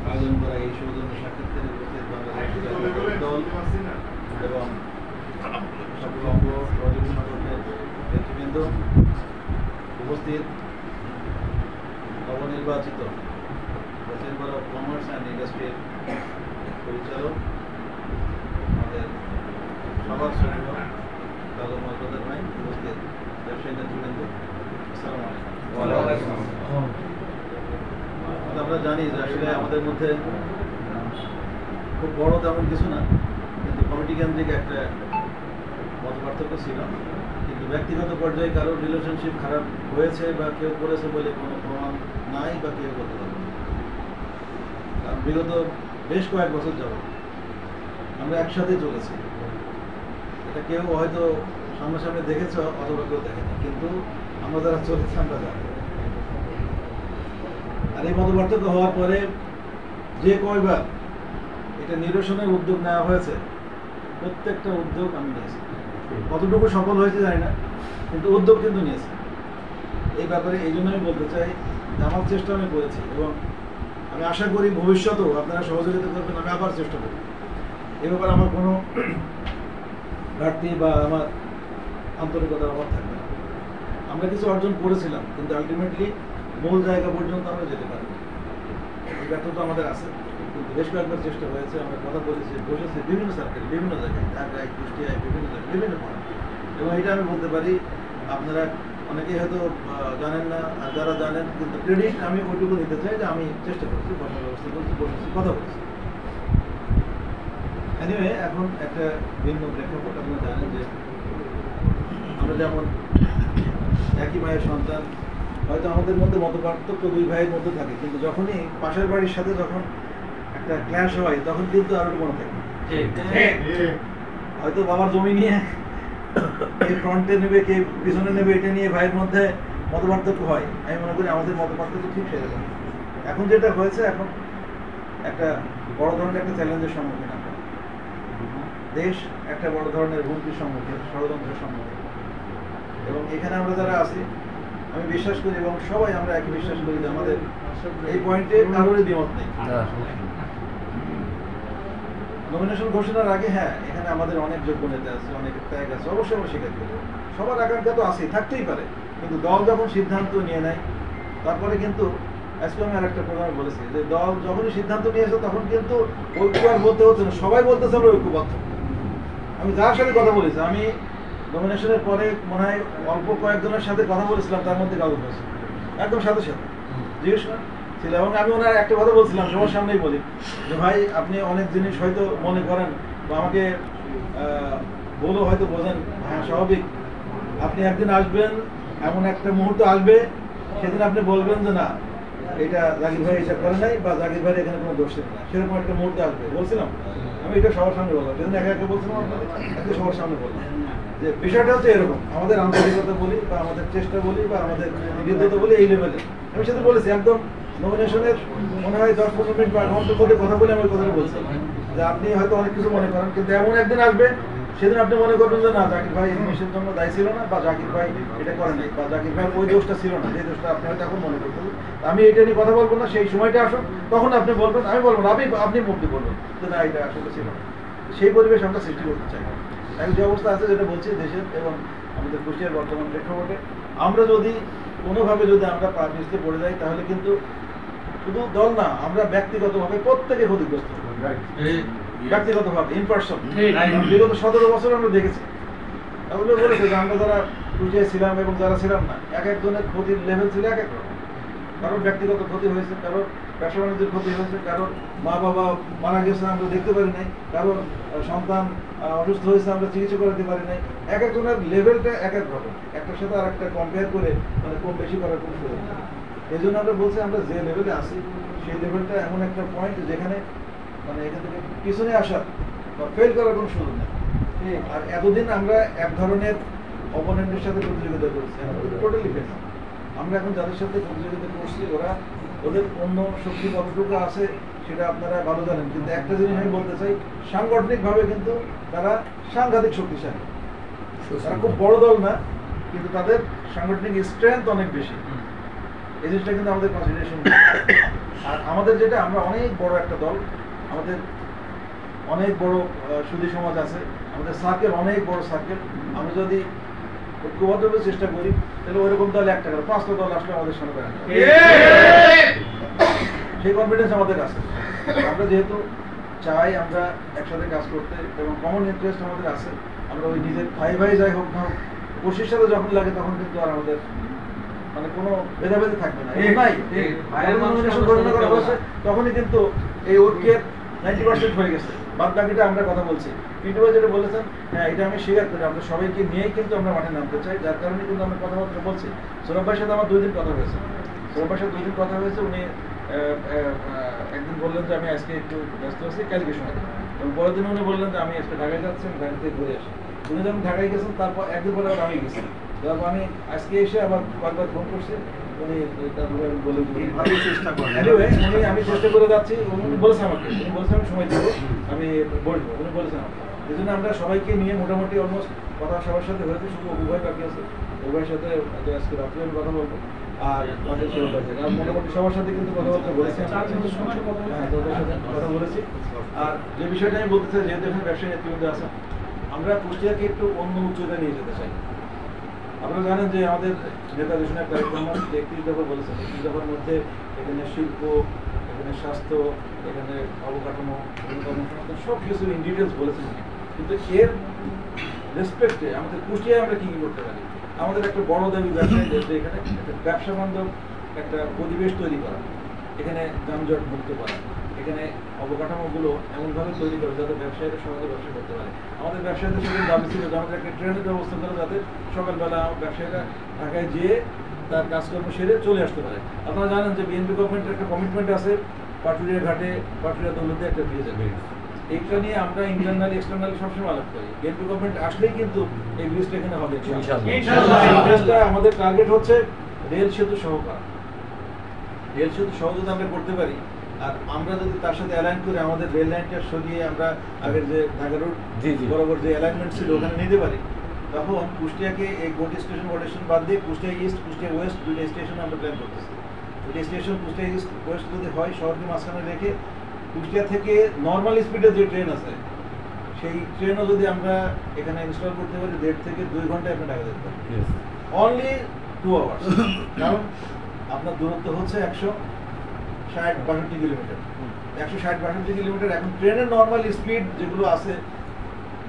আয়োজন করা এই সৌজন্য সাক্ষাৎকারে উপস্থিত বাংলাদেশ জাতীয় দল এবং সকলঙ্গ সহযোগী সংগঠনের নেতৃবৃন্দ, উপস্থিত নবনির্বাচিত চেম্বার অফ কমার্স অ্যান্ড ইন্ডাস্ট্রির পরিচালক, আমাদের সবার শ্রেণীর দাদা মজুমদার ভাই, উপস্থিত ব্যবসায়ী নেতৃবৃন্দ, আসসালামু আলাইকুম। আমরা জানি যে আসলে আমাদের মধ্যে খুব বড় তেমন কিছু না, কিন্তু কমিটি কেন্দ্রিক একটা মত পার্থক্য ছিল, কিন্তু ব্যক্তিগত পর্যায়ে কারোর রিলেশনশিপ খারাপ হয়েছে বা কেউ করেছে বলে কোনো প্রমাণ নাই বা কেউ করতে পারবে না। কারণ বিগত বেশ কয়েক বছর যাবত আমরা একসাথে চলেছি। এটা কেউ হয়তো সামনাসামনি দেখেছে অথবা কেউ দেখেনি, কিন্তু আমরা যারা চলেছি আমরা জানি। আর এই মত পার্থক্য হওয়ার পরে যে কয়বার এটা নিরসনের উদ্যোগ নেওয়া হয়েছে, প্রত্যেকটা উদ্যোগ আমি নিয়েছি। কতটুকু সফল হয়েছে জানি না, কিন্তু উদ্যোগ কিন্তু নিয়েছি। এই ব্যাপারে এই জন্য আমি বলতে চাই যে আমার চেষ্টা আমি করেছি এবং আমি আশা করি ভবিষ্যতেও আপনারা সহযোগিতা করবেন, আমি আবার চেষ্টা করব। এ ব্যাপারে আমার কোনো ঘাটতি বা আমার আন্তরিকতার অভাব থাকবে না। আমরা কিছু অর্জন করেছিলাম, কিন্তু আলটিমেটলি মূল জায়গা পর্যন্ত আমরা যেতে পারি। এই ব্যর্থতা আমাদের আছে, কিন্তু বেশ কয়েকবার চেষ্টা হয়েছে, আমরা কথা বলেছি, বসেছি বিভিন্ন সার্কেল, বিভিন্ন জায়গায়, ঢাকায়, কুষ্টিয়ায়, বিভিন্ন জায়গায়, বিভিন্ন ফোরাম। এবং এটা আমি বলতে পারি, আপনারা অনেকেই হয়তো জানেন না, আর যারা জানেন কিন্তু ক্রেডিট আমি ওইটুকু নিতে চাই যে আমি চেষ্টা করছি, বসার ব্যবস্থা করছি, বসেছি, কথা বলছি। এনিওয়ে, এখন একটা ভিন্ন প্রেক্ষাপট। আপনারা জানেন যে আমরা যেমন একই মায়ের সন্তান, হয়তো আমাদের মধ্যে মত পার্থক্য দুই ভাইয়ের মধ্যে থাকে, কিন্তু যখনই পাশের বাড়ির সাথে যখন একটা ক্ল্যাশ হয় তখন কিন্তু আরো মনে থাকে। হয়তো বাবার জমি নিয়ে কে ফ্রন্টে নেবে কে পিছনে নেবে, এটা নিয়ে ভাইয়ের মধ্যে মত পার্থক্য হয়। আমি মনে করি আমাদের মত পার্থক্য ঠিক সেরকম। এখন যেটা হয়েছে, এখন একটা বড় ধরনের একটা চ্যালেঞ্জের সম্মুখীন আমরা। দেশ একটা বড় ধরনের হুমকির সম্মুখীন, ষড়যন্ত্রের সম্মুখীন। এবং এখানে আমরা যারা আছি, আমি বিশ্বাস করি এবং সবাই আমরা একই বিশ্বাস করি যে আমাদের এই পয়েন্টে কারোরই দ্বিমত নেই। নমিনেশন ঘোষণার আগে হ্যাঁ, এখানে আমাদের অনেক যোগ্য নেতা আছে, অনেক ত্যাগ আছে, অবশ্যই আমরা স্বীকার করি। সবার আকাঙ্ক্ষা তো আছেই, থাকতেই পারে, কিন্তু দল যখন সিদ্ধান্ত নিয়ে নেয়, তারপরে কিন্তু আজকে আমি আরেকটা প্রোগ্রামে বলেছি যে দল যখনই সিদ্ধান্ত নিয়েছে তখন কিন্তু ঐক্য আর বলতে হচ্ছে না, সবাই বলতেছে আমরা ঐক্যবদ্ধ। আমি যার সাথে কথা বলেছি, আমি নমিনেশনের পরে মনে হয় অল্প কয়েকজনের সাথে কথা বলেছিলাম, তার মধ্যে কাগজ হয়েছে একদম সাথে সাথে জিজ্ঞেস ছিল। এবং আমি ওনার একটা কথা বলছিলাম, সবার সামনেই বলি যে ভাই, আপনি অনেক জিনিস হয়তো মনে করেন বা আমাকে বলো হয়তো বোঝেন, হ্যাঁ স্বাভাবিক, আপনি একদিন আসবেন, এমন একটা মুহূর্ত আসবে, সেদিন আপনি বলবেন যে না, এটা জাকির ভাই এটা করে নাই বা জাকির ভাই এখানে কোনো দোষ ছিল না, সেরকম একটা মুহূর্তে আসবে। বলছিলাম আমি, এটা সবার সামনে বললাম, যেদিন একা একা বলছিলাম একটা সবার সামনে বললাম যে বিষয়টা হচ্ছে এরকম, আমাদের আন্তরিকতা বলি বা আমাদের চেষ্টা বলি বা আমাদের বিদ্যুৎ বলি এই লেভেলে। আমি সেটা বলেছি একদম নমিনেশনের মনে হয় 10-15 মিনিট বা ঘন্টার মধ্যে কথা বলে আমি ওই কথাটা বলছি যে আপনি হয়তো অনেক কিছু মনে করেন, কিন্তু এমন একদিন আসবে সেদিন আপনি মনে করবেন যে না, জাকির ভাই এই জিনিসের জন্য দায়ী ছিল না, বা জাকির ভাই এটা করে নাই, বা জাকির ভাই ওই দোষটা ছিল না, যে দোষটা আপনি হয়তো এখন মনে করতেন। আমি এটা নিয়ে কথা বলবো না, সেই সময়টা আসুন, তখন আপনি বলবেন, আমি বলবো না, আপনি মুক্তি বলবেন যে না, এটা আসলে ছিল না। সেই পরিবেশ আমরা সৃষ্টি করতে চাই। এখন যে অবস্থা আছে, যেটা বলছি দেশের এবং আমাদের কুষ্টিয়ার বর্তমান প্রেক্ষাপটে, আমরা যদি কোনোভাবে যদি আমরা পা পিছতে পড়ে যাই, তাহলে কিন্তু শুধু দল না, আমরা ব্যক্তিগতভাবে প্রত্যেকে ক্ষতিগ্রস্ত হবো। ব্যক্তিগতভাবে ইনপার্সন বিগত 17 বছর আমরা দেখেছি। তাহলে বলেছে যে আমরা যারা কুষ্টিয়ায় ছিলাম এবং যারা ছিলাম না, এক একজনের ক্ষতির লেভেল ছিল এক এক রকম। কারোর ব্যক্তিগত ক্ষতি হয়েছে, কারোর ব্যবসা বাণিজ্যের ক্ষতি হয়েছে, কারোর মা বাবা মারা গেছে আমরা দেখতে পারি নাই, কারোর সন্তান অসুস্থ হয়েছে আমরা চিকিৎসা করাতে পারি নাই। এক একজনের লেভেলটা এক এক রকম, একটার সাথে আর একটা কম্পেয়ার করে মানে কম বেশি করার কোনো সুযোগ নেই। এই জন্য আমরা বলছি আমরা যে লেভেলে আসি সেই লেভেলটা এমন একটা পয়েন্ট যেখানে মানে এখান থেকে পিছনে আসার বা ফেল করার কোনো সুযোগ নেই। আর এতদিন আমরা এক ধরনের অপোনেন্টের সাথে প্রতিযোগিতা করছি, টোটালি ফেল। আমরা এখন যাদের সাথে প্রতিযোগিতা করছি ওদের অন্য শক্তি কতটুকু আছে সেটা আপনারা ভালো জানেন, কিন্তু একটা জিনিস আমি বলতে চাই, সাংগঠনিকভাবে কিন্তু তারা সাংঘাতিক শক্তিশালী। তারা খুব বড় দল না, কিন্তু তাদের সাংগঠনিক স্ট্রেংথ অনেক বেশি। এই জিনিসটা কিন্তু আমাদের কনসিডারেশন। আর আমাদের যেটা, আমরা অনেক বড় একটা দল, আমাদের অনেক বড় সুধী সমাজ আছে, আমাদের সার্কেল অনেক বড় সার্কেল। আমরা যদি ঐক্যবদ্ধভাবে চেষ্টা করি তাহলে ওইরকম দল একটা করে 5টা দল আসলে আমাদের সামনে দাঁড়াবে, সেই কনফিডেন্স আমাদের আছে। আমরা যেহেতু চাই আমরা একসাথে কাজ করতে এবং কমন ইন্টারেস্ট আমাদের আছে, আমরা ওই নিজের ভাই ভাই যাই হোক না হোক কোশির সাথে যখন লাগে তখন কিন্তু আর আমাদের মানে কোনো ভেদাভেদি থাকবে না। তখনই কিন্তু এই ঐক্যের 90% হয়ে গেছে, বাদ বাকিটা আমরা কথা বলছি। পিন্টু ভাই যেটা বলেছেন, হ্যাঁ এটা আমি স্বীকার করি, আমরা সবাইকে নিয়েই কিন্তু আমরা মাঠে নামতে চাই, যার কারণে কিন্তু আমরা কথাবার্তা বলছি। সৌরভ ভাইয়ের সাথে আমার 2 দিন কথা হয়েছে, উনি একদিন বললেন যে আমি আজকে একটু ব্যস্ত আছি, কালকে সময় দেবো, এবং পরের দিন উনি বললেন যে আমি আজকে ঢাকায় যাচ্ছি, আমি ঢাকা থেকে ঘুরে আসি। উনি যখন ঢাকায় গেছেন তারপর একদিন পরে আবার আমি গেছি, তারপর আমি আজকে এসে আবার বারবার ফোন করছি, উনি তারপরে বলে চেষ্টা করেন। আমি চেষ্টা করে যাচ্ছি। উনি বলেছেন আমাকে, আমি সময় দেবো, আমি বলবো, উনি বলেছেন আমাকে। এই জন্য আমরা সবাইকে নিয়ে মোটামুটি অলমোস্ট কথা সবার সাথে হয়েছে, শুধু উভয় বাকি আছে। উভয়ের সাথে আজকে রাত্রে আমি কথা বলবো, আর মোটামুটি সবার সাথে কিন্তু কথাবার্তা বলেছি, কথা বলেছি। আর যে বিষয়টা আমি বলতে চাই, যেহেতু এখানে ব্যবসায়ী নেতৃবৃন্দ আছে, আমরা কুষ্টিয়াকে একটু অন্য উচ্চতায় নিয়ে যেতে চাই। আপনারা জানেন যে আমাদের নেতা দেশনায়ক তারেক রহমান 31 দফা বলেছেন, 31 দফার মধ্যে এখানে শিল্প, এখানে স্বাস্থ্য, এখানে অবকাঠামো, সব কিছু ইন ডিটেলস বলেছেন। কিন্তু এর রেসপেক্টে আমাদের কুষ্টিয়ায় আমরা কী কী করতে পারি? আমাদের একটা বড় দাবি ব্যবসায়ীদের যে এখানে একটা ব্যবসা বান্ধব একটা পরিবেশ তৈরি করা, এখানে যানজট মুক্ত করা, এখানে অবকাঠামোগুলো এমনভাবে তৈরি করা যাতে ব্যবসায়ীরা সহজে ব্যবসা করতে পারে। আমাদের ব্যবসায়ীদের সঙ্গে দাবি ছিল যে আমাদের একটা ট্রেনের ব্যবস্থা করা, যাতে সকালবেলা ব্যবসায়ীরা ঢাকায় যেয়ে তার কাজকর্ম সেরে চলে আসতে পারে। আপনারা জানেন যে বিএনপি গভর্নমেন্টের একটা কমিটমেন্ট আছে, পাটুরিয়া ঘাটে, পাটুরিয়া দৌলতে একটা ব্রিজ আছে। এইটা নিয়ে আমরা ইন্টারনালি এক্সটার্নালি সবসময় আলাপ করি। বিএনপি গভর্নমেন্ট আসলেই কিন্তু এই ব্রিজটা এখানে হবে ইনশাআল্লাহ। আমাদের টার্গেট হচ্ছে রেল সেতু সহ করা। রেল সেতু সহ যদি আমরা করতে পারি, আর আমরা যদি তার সাথে অ্যালাইন করে আমাদের রেল লাইনটা সরিয়ে আমরা আগের যে ঢাকা রোড বরাবর যে অ্যালাইনমেন্ট ছিল ওখানে নিতে পারি, তখন কুষ্টিয়াকে এই গোটি স্টেশন বাদ দিয়ে কুষ্টিয়া ইস্ট, কুষ্টিয়া ওয়েস্ট 2টা স্টেশন আমরা প্ল্যান করতেছি। 2টা স্টেশন কুষ্টিয়া ইস্ট ওয়েস্ট যদি হয়, শহরকে মাঝখানে রেখে কুষ্টিয়া থেকে নর্মাল স্পিডে যে ট্রেন আছে সেই ট্রেনও যদি আমরা এখানে ইনস্টল করতে পারি, 1.5 থেকে 2 ঘন্টায় আপনি ঢাকা যেতে পারেন, অনলি 2 আওয়ার্স। কারণ আপনার দূরত্ব হচ্ছে 160-62 কিলোমিটার, 160-62 কিলোমিটার। এখন ট্রেনের নর্মাল স্পিড যেগুলো আছে,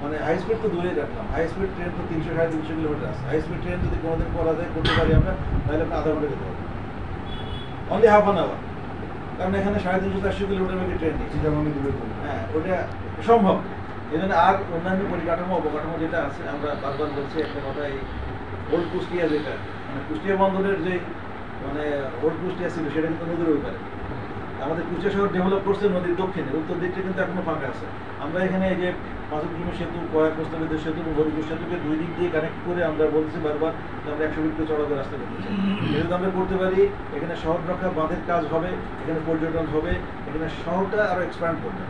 মানে হাই স্পিড তো দূরেই রাখলাম, হাই স্পিড ট্রেন তো 300-350 কিলোমিটার আছে। হাই স্পিড ট্রেন যদি কোনোদিন করা যায়, করতে পারি আমরা, তাহলে আপনি আধা ঘন্টা যেতে পারবেন, অনলি হাফ অ্যান আওয়ার। কারণ এখানে 350-400 কিলোমিটার বেশি ট্রেন নেই। হ্যাঁ, ওটা সম্ভব। এই জন্য আর অন্যান্য পরিকাঠামো অবকাঠামো যেটা আছে, আমরা বারবার বলছি একটা কথা, এই ওল্ড কুষ্টিয়া যেটা, মানে কুষ্টিয়া বন্দরের যে মানে ওল্ড কুষ্টিয়া ছিল, সেটা কিন্তু নদীর ওই পারে। আমাদের কুষ্টিয়া শহর ডেভেলপ করছে নদীর দক্ষিণে, উত্তর দিকটা কিন্তু এখনো ফাঁকা আছে। আমরা এখানে এই যে মাসুদপুর সেতু, কয়েক প্রস্তাবিত সেতু, হরিপুর সেতুকে 2 দিক দিয়ে কানেক্ট করে আমরা বলছি বারবার যে আমরা 100 ফিট চড়াতে রাস্তা করতে চাই। যদি আমরা করতে পারি, এখানে শহর রক্ষা বাঁধের কাজ হবে, এখানে পর্যটন হবে, এখানে শহরটা আরো এক্সপ্যান্ড করবে।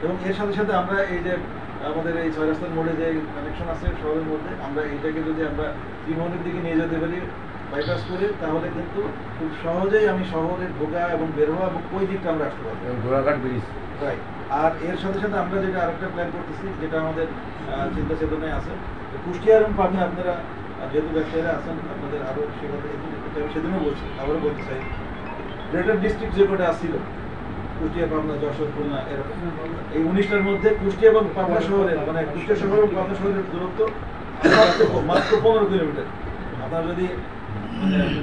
এবং এর সাথে সাথে আমরা এই যে আমাদের এই 6 রাস্তার মোড়ে যে কানেকশন আছে শহরের মধ্যে, আমরা এইটাকে যদি আমরা ত্রিভুবনের দিকে নিয়ে যেতে পারি বাইপাস করে, তাহলে কিন্তু খুব সহজেই আমি শহরে ঢোকা এবং বের হওয়া এবং ওই দিকটা আমরা আসতে পারবো, ঘোড়াঘাট ব্রিজ। রাইট। আর এর সাথে সাথে আমরা যেটা আরেকটা প্ল্যান করতেছি, যেটা আমাদের চিন্তা চেতনায় আছে, কুষ্টিয়া এবং পাবনা, আপনারা যেহেতু ব্যবসায়ীরা আছেন, আপনাদের আরও সে কথা আমি সেদিনও বলছি, আবারও বলতে চাই, গ্রেটার ডিস্ট্রিক্ট যে কটা আসছিল, কুষ্টিয়া, পাবনা, যশোর, খুলনা, এরকম এই 19টার মধ্যে কুষ্টিয়া এবং পাবনা শহরের, মানে কুষ্টিয়া শহর এবং পাবনা শহরের দূরত্ব মাত্র 15 কিলোমিটার। আপনারা যদি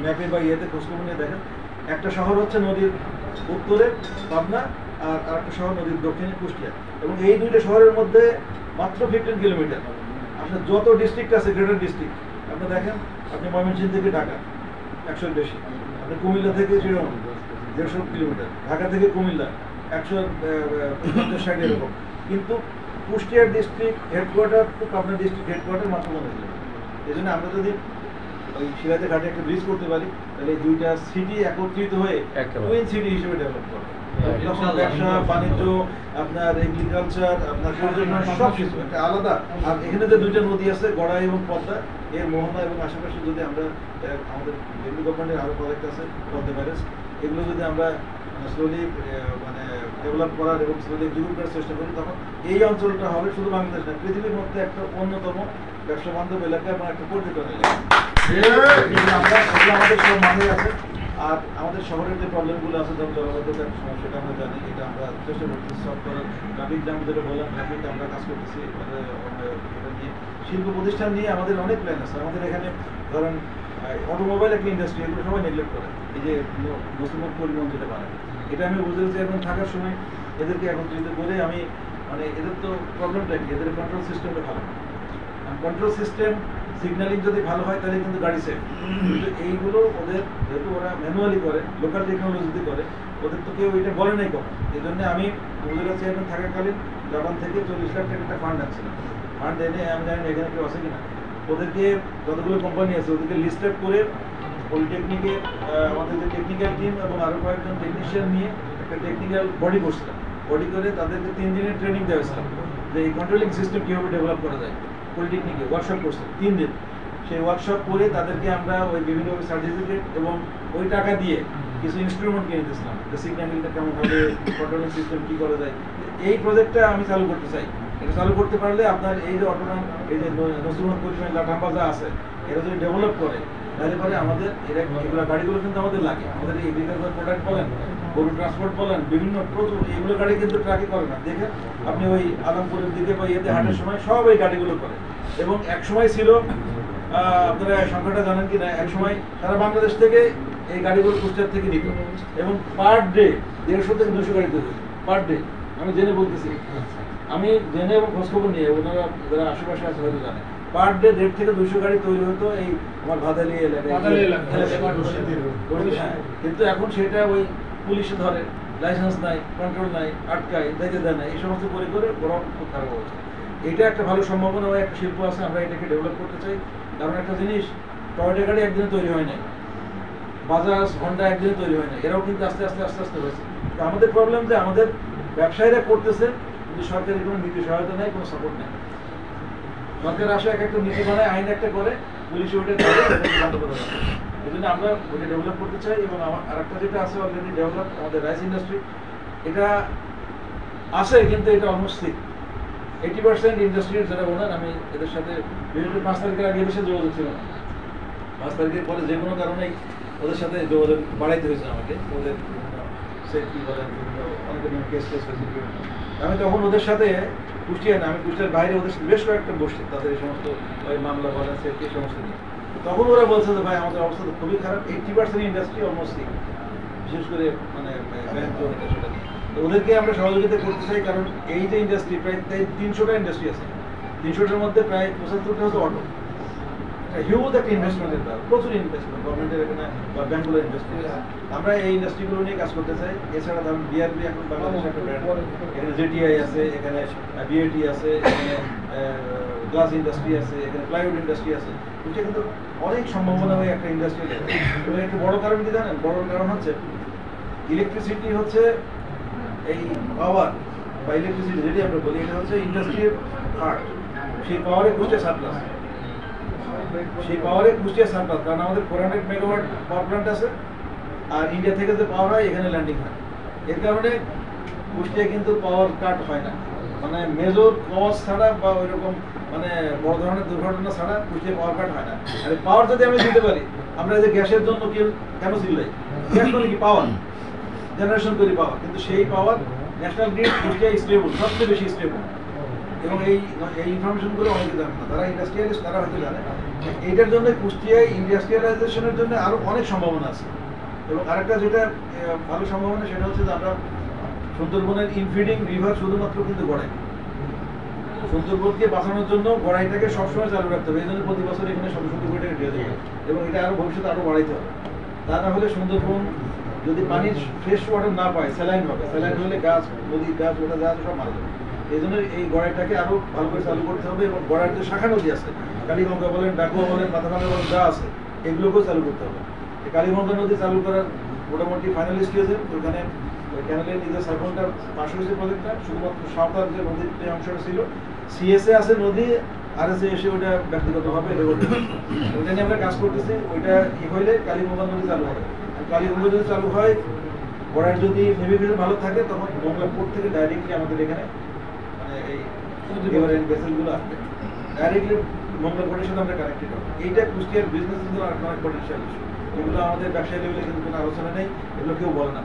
ম্যাপে বা ইয়েতে খোঁজখবর নিয়ে দেখেন, একটা শহর হচ্ছে নদীর উত্তরে পাবনা, আর আরেকটা শহর নদীর দক্ষিণে কুষ্টিয়া, এবং এই 2টা শহরের মধ্যে মাত্র 15 কিলোমিটার। আপনার যত ডিস্ট্রিক্ট আছে গ্রেটার ডিস্ট্রিক্ট, আপনি দেখেন, আপনি ময়মনসিংহ থেকে ঢাকা 100-এর বেশি, আপনি কুমিল্লা থেকে চিরং 150 কিলোমিটার, ঢাকা থেকে কুমিল্লা 150-60 এরকম, কিন্তু কুষ্টিয়ার district headquarter to Pabna district headquarter মাত্র 15 কিলোমিটার। এই জন্য আমরা যদি ওই শিলাতে ঘাটে একটা ব্রিজ করতে পারি, তাহলে এই দুইটা সিটি একত্রিত হয়ে টুইন সিটি হিসেবে ডেভেলপ করবে। তখন ব্যবসা বাণিজ্য, আপনার এগ্রিকালচার, আপনার পর্যটন সব কিছু একটা আলাদা। আর এখানে যে দুইটা নদী আছে, গড়াই এবং পদ্মা, এর মোহনা এবং আশেপাশে যদি আমরা আমাদের দিল্লি গভর্নমেন্টের আরো প্রজেক্ট আছে পদ্মা ব্যারেজ, এগুলো যদি আমরা স্লোলি মানে ডেভেলপ করার এবং স্লোলি এক্সিকিউট করার চেষ্টা করি, তখন এই অঞ্চলটা হবে শুধু বাংলাদেশ না, পৃথিবীর মধ্যে একটা অন্যতম ব্যবসা বান্ধব এলাকা এবং একটা পর্যটন এলাকা। আমরা আমাদের সব মাথায় আছে। আর আমাদের শহরের যে প্রবলেমগুলো আছে, যেমন জলবদ্ধতার সমস্যাটা আমরা জানি, এটা আমরা চেষ্টা করতেছি সলভ করার। ট্রাফিক জ্যাম যেটা বললাম, ট্রাফিক আমরা কাজ করতেছি এটা নিয়ে। শিল্প প্রতিষ্ঠান নিয়ে আমাদের অনেক প্ল্যান আছে। আমাদের এখানে ধরেন অটোমোবাইল একটা ইন্ডাস্ট্রি, এগুলো সবাই নেগলেক্ট করে। এই যে মুসলমান পরিবহন যেটা বানায়, এটা আমি বুঝতে চাই। এবং থাকার সময় এদেরকে একত্রিত করে আমি মানে এদের তো প্রবলেমটা কি, এদের কন্ট্রোল সিস্টেমটা ভালো। কন্ট্রোল সিস্টেম সিগন্যালিং যদি ভালো হয় তাহলে কিন্তু গাড়ি সেফ। কিন্তু এইগুলো ওদের যেহেতু ওরা ম্যানুয়ালি করে, লোকাল টেকনোলজিতে করে, ওদের তো কেউ এটা বলে নাই কখন। এই জন্য আমি উপজেলা চেয়ারম্যান থাকাকালীন জাপান থেকে 40 লাখ টাকা একটা ফান্ড আনছিলাম। ফান্ড এনে আমি জানি এখানে কেউ আছে কিনা, ওদেরকে যতগুলো কোম্পানি আছে ওদেরকে লিস্ট আউট করে পলিটেকনিকে আমাদের যে টেকনিক্যাল টিম এবং আরও কয়েকজন টেকনিশিয়ান নিয়ে একটা টেকনিক্যাল বডি করছিলাম। বডি করে তাদেরকে 3 দিনের ট্রেনিং দেওয়া হয়েছিলাম যে এই কন্ট্রোলিং সিস্টেম কীভাবে ডেভেলপ করা যায়। পলিটেকনিকে ওয়ার্কশপ করছে 3 দিন। সেই ওয়ার্কশপ করে তাদেরকে আমরা ওই বিভিন্ন সার্টিফিকেট এবং ওই টাকা দিয়ে কিছু ইনস্ট্রুমেন্ট কিনে দিয়েছিলাম, যে সিগন্যালিংটা কেমন হবে, কন্ট্রোলিং সিস্টেম কী করা যায়। এই প্রজেক্টটা আমি চালু করতে চাই। এটা চালু করতে পারলে আপনার এই যে অটোনাম, এই যে নসিমত পরিমাণ লাঠাম্বাজা আছে, এরা যদি ডেভেলপ করে তাহলে পরে আমাদের এগুলো গাড়িগুলো কিন্তু আমাদের লাগে। আমাদের এই এগ্রিকালচার প্রোডাক্ট বলেন, গরু ট্রান্সপোর্ট বলেন, বিভিন্ন প্রচুর এইগুলো গাড়ি কিন্তু ট্রাকে করে না। দেখে আপনি ওই আলমপুরের দিকে বা ইয়েতে হাটের সময় সব এই গাড়িগুলো করে। এবং এক সময় ছিল, আপনারা সংখ্যাটা জানেন কি না, এক সময় সারা বাংলাদেশ থেকে এই গাড়িগুলো কুষ্টিয়ার থেকে নিত এবং পার ডে 150 থেকে 200 গাড়ি তৈরি পার ডে। আমি জেনে বলতেছি, আমি জেনে এবং খোঁজখবর নিয়ে, ওনারা যারা আশেপাশে আছে হয়তো জানে, পার ডে 150 থেকে 200 গাড়ি তৈরি হতো এই আমার ভাদালি এলাকায়। কিন্তু এখন সেটা ওই পুলিশে ধরে, লাইসেন্স নাই, কন্ট্রোল নাই, আটকায়, দায়িত্ব দেয় না, এই সমস্ত করে করে বড় খুব খারাপ অবস্থা। এটা একটা ভালো সম্ভাবনা, ওই একটা শিল্প আছে, আমরা এটাকে ডেভেলপ করতে চাই। কারণ একটা জিনিস, টয়টা গাড়ি একদিনে তৈরি হয় নাই, বাজাজ হন্ডা একদিনে তৈরি হয় না, এরাও কিন্তু আস্তে আস্তে আস্তে আস্তে হয়েছে। তো আমাদের প্রবলেম যে আমাদের ব্যবসায়ীরা করতেছে কিন্তু সরকারের কোনো নীতি সহায়তা নেই, কোনো সাপোর্ট নেই। সরকার আসে এক একটা নীতি বানায়, আইন একটা করে, পুলিশে ওটা বন্ধ করে দেয়। এই জন্য আমরা ওটা ডেভেলপ করতে চাই। এবং আমার আরেকটা যেটা আছে অলরেডি ডেভেলপ, আমাদের রাইস ইন্ডাস্ট্রি, এটা আছে কিন্তু এটা অলমোস্ট 80% ইন্ডাস্ট্রির যারা ওনার, আমি এদের সাথে বিভিন্ন 5 তারিখের আগে বেশি যোগাযোগ ছিল না। 5 তারিখের পরে যে কোনো কারণেই ওদের সাথে যোগাযোগ বাড়াইতে হয়েছে আমাকে। ওদের সেফটি বলেন, অনেক কেস হয়েছে। আমি তখন ওদের সাথে কুষ্টিয়া না, আমি কুষ্টিয়ার বাইরে ওদের সাথে বেশ কয়েকটা বসছি, তাদের এই সমস্ত ওই মামলা বলেন, সেফটি সমস্ত নিয়ে। তখন ওরা বলছে যে ভাই আমাদের অবস্থা তো খুবই খারাপ, 80% ইন্ডাস্ট্রি অলমোস্ট, বিশেষ করে মানে ব্যাংক সেটা নিয়ে। তো ওদেরকে আমরা সহযোগিতা করতে চাই। কারণ এই যে ইন্ডাস্ট্রি, প্রায় 300টা ইন্ডাস্ট্রি আছে, 300টার মধ্যে প্রায় 75টা হচ্ছে অটো। হিউজ একটা ইনভেস্টমেন্টের ব্যাপার, প্রচুর ইনভেস্টমেন্ট গভর্নমেন্টের এখানে বা ব্যাঙ্কগুলোর ইন্ডাস্ট্রি আছে। আমরা এই ইন্ডাস্ট্রিগুলো নিয়ে কাজ করতে চাই। এছাড়া ধরুন বিআরবি এখন বাংলাদেশের একটা ব্র্যান্ড, এখানে জেটিআই আছে, এখানে বিএটি আছে, এখানে গ্লাস ইন্ডাস্ট্রি আছে, এখানে প্লাইউড ইন্ডাস্ট্রি আছে। এটা কিন্তু অনেক সম্ভাবনা হয়ে একটা ইন্ডাস্ট্রি। এবং একটু বড় কারণ কি জানেন? বড় কারণ হচ্ছে ইলেকট্রিসিটি হচ্ছে এই পাওয়ার বা ইলেকট্রিসিটি যেটি আমরা বলি, এটা হচ্ছে ইন্ডাস্ট্রির হার্ট। সেই পাওয়ারে কুষ্টিয়া সারপ্লাস, সেই পাওয়ারে কুষ্টিয়া সারপ্লাস। কারণ আমাদের 400 মেগাওয়াট পাওয়ার প্ল্যান্ট আছে, আর ইন্ডিয়া থেকে যে পাওয়ার হয় এখানে ল্যান্ডিং হয়। এর কারণে কুষ্টিয়া কিন্তু পাওয়ার কাট হয় না, মানে মেজর কজ ছাড়া বা ওই রকম মানে বড় ধরনের দুর্ঘটনা ছাড়া কুষ্টিয়া পাওয়ার কাট হয় না। আর পাওয়ার যদি আমি দিতে পারি, আমরা যে গ্যাসের জন্য কেন চিল্লাই, গ্যাস মানে কি পাওয়ার জেনারেশন করি পাওয়ার, কিন্তু সেই পাওয়ার ন্যাশনাল গ্রিড কুষ্টিয়া স্টেবল, সবচেয়ে বেশি স্টেবল। এবং এই ইনফরমেশনগুলো অনেকে জানে না, তারা ইন্ডাস্ট্রিয়ালিস্ট, তারা হয়তো জানে। এইটার জন্য কুষ্টিয়ায় ইন্ডাস্ট্রিয়ালাইজেশনের জন্য আরও অনেক সম্ভাবনা আছে। এবং আরেকটা যেটা ভালো সম্ভাবনা, সেটা হচ্ছে যে আমরা সুন্দরবনের ইনফিডিং রিভার শুধুমাত্র কিন্তু গড়াই, সুন্দরবনকে বাঁচানোর জন্য গড়াইটাকে সবসময় চালু রাখতে হবে। এই জন্য প্রতি বছর এখানে 67 কোটি টাকা দিয়ে দেবে এবং এটা আরও ভবিষ্যতে আরও বাড়াইতে হবে। তা না হলে সুন্দরবন যদি পানির ফ্রেশ ওয়াটার না পায় স্যালাইন হবে, স্যালাইন হলে গাছ, নদী, গাছ, ওটা যা আছে সব মারা যাবে। এই জন্য এই গড়াইটাকে আরো ভালো করে চালু করতে হবে এবং গড়াইয়ের যে শাখা নদী আছে, কালীগঙ্গা বলেন, ডাকুয়া বলেন, মাথাভাঙা বলেন, যা আছে এগুলোকেও চালু করতে হবে। এই কালীগঙ্গা নদী চালু করার মোটামুটি ফাইনালিস্ট হয়েছে। ওখানে ক্যানেলের নিজের সার্কলটা পাশ হয়েছে প্রজেক্টটা, শুধুমাত্র সাঁওতাল যে নদীর যে অংশটা ছিল, সিএসএ আছে নদী, আর এসে এসে ওইটা ব্যক্তিগতভাবে ওইটা নিয়ে আমরা কাজ করতেছি। ওইটা ই হইলে কালীগঙ্গা নদী চালু হবে। আর কালীগঙ্গা যদি চালু হয়, গড়াই যদি নেভিগেশন ভালো থাকে, তখন মংলা পোর্ট থেকে ডাইরেক্টলি আমাদের এখানে মানে এই এভারেন্ট ভেসেলগুলো আসবে, ডাইরেক্টলি মংলা পোর্টের সাথে আমরা কানেক্টেড হবে। এইটা কুষ্টিয়ার বিজনেসের জন্য অনেক পটেনশিয়াল ইস্যু। এগুলো আমাদের ব্যবসায়ী লেভেলে কিন্তু কোনো আলোচনা নেই, এগুলো কেউ বলে না।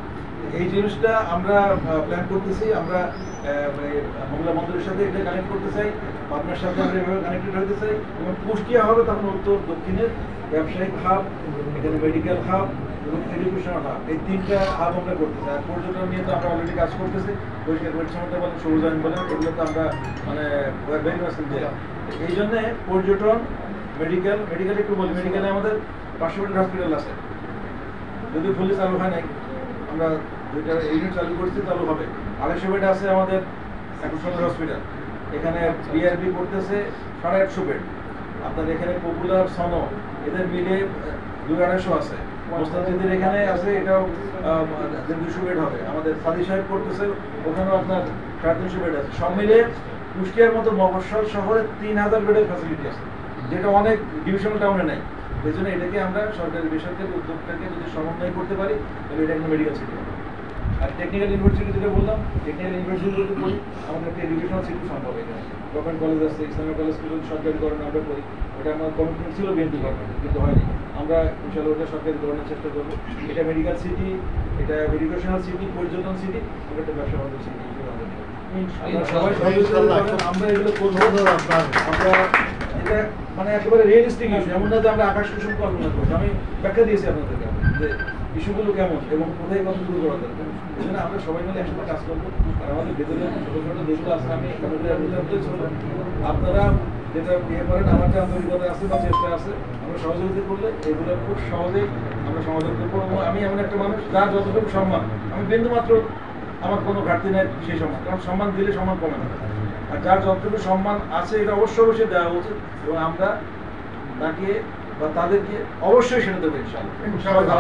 এই জিনিসটা আমরা প্ল্যান করতেছি। আমরা মংলা বন্দরের সাথে এটা কানেক্ট করতে চাই, পাবনার সাথে আমরা এভাবে কানেক্টেড হতে চাই এবং কুষ্টিয়া হবে তখন উত্তর দক্ষিণের ব্যবসায়িক হাব, এখানে মেডিকেল হাব এবং এডুকেশনাল হাব, এই তিনটা হাব আমরা করতে চাই। আর পর্যটন নিয়ে তো আমরা অলরেডি কাজ করতেছি, পরিষ্কার পরিচ্ছন্নতা বলেন, সবুজায়ন বলেন, এগুলো তো আমরা মানে এই জন্যে পর্যটন, মেডিকেল একটু বলি। মেডিকেলে আমাদের 500 বেডের হসপিটাল আছে, যদি ফুলি চালু হয় নাই, আমরা দুইটা ইউনিট চালু করছি, চালু হবে। 250 বেড আছে আমাদের এখন হসপিটাল, এখানে বিআরবি করতেছে 850 বেড। আপনার এখানে পপুলার সনো এদের মিলে 200-250 আছে। মোস্তাফিজদের এখানে আছে, এটাও 200 বেড হবে। আমাদের সাদি সাহেব করতেছে, ওখানেও আপনার 350 বেড আছে। সব মিলে কুষ্টিয়ার মতো মফস্বল শহরে 3000 বেডের ফ্যাসিলিটি আছে, যেটা অনেক ডিভিশনাল টাউনে নাই। এই জন্য এটাকে আমরা সরকারি বেসরকারি উদ্যোগটাকে যদি সমন্বয় করতে পারি, তাহলে এটা একটা মেডিকেল সিটি হবে। আর টেকনিক্যাল ইউনিভার্সিটি যেটা বললাম, টেকনিক্যাল ইউনিভার্সিটি যদি করি, আমাদের একটা এডুকেশনাল সিটি সম্ভব। এখানে গভর্নমেন্ট কলেজ আছে, ইসলামিক কলেজকে যদি সরকারিকরণ আমরা করি, ওটা আমার কমিটমেন্ট ছিল বিএনপি গভর্নমেন্ট, কিন্তু হয়নি। আমরা ইনশাআল্লাহ ওটা সরকারিকরণের চেষ্টা করবো। এটা মেডিকেল সিটি, এটা এডুকেশনাল সিটি, পর্যটন সিটি, ওটা একটা ব্যবসা বাণিজ্য সিটি। আমরা সবাই সহযোগিতা করবেন, আমরা এগুলো করবো। আমরা এটা মানে একেবারে রিয়েলিস্টিক ইস্যু, এমন না যে আমরা আকাশ কুসুম কল্পনা করছি। আমি ব্যাখ্যা দিয়েছি আপনাদেরকে যে ইস্যুগুলো কেমন এবং কোথায় কতটুকু করা দরকার। এই জন্য আমরা সবাই মিলে একসাথে কাজ করবো। আর আমাদের ভেতরে ছোটো ছোটো যেগুলো আছে, আমি আপনারা যেটা ইয়ে করেন, আমার যে আন্তরিকতা আছে বা চেষ্টা আছে, আমরা সহযোগিতা করলে এগুলো খুব সহজেই আমরা সমাধান করবো। আমি এমন একটা মানুষ যার যতটুকু সম্মান, আমি বিন্দুমাত্র আমার কোনো ঘাটতি নেই সেই সম্মান, কারণ সম্মান দিলে সম্মান কমে না। আর যার যতটুকু সম্মান আছে এটা অবশ্যই দেওয়া উচিত এবং আমরা তাকে বা তাদেরকে অবশ্যই সেটা দেবো ইনশাআল্লাহ।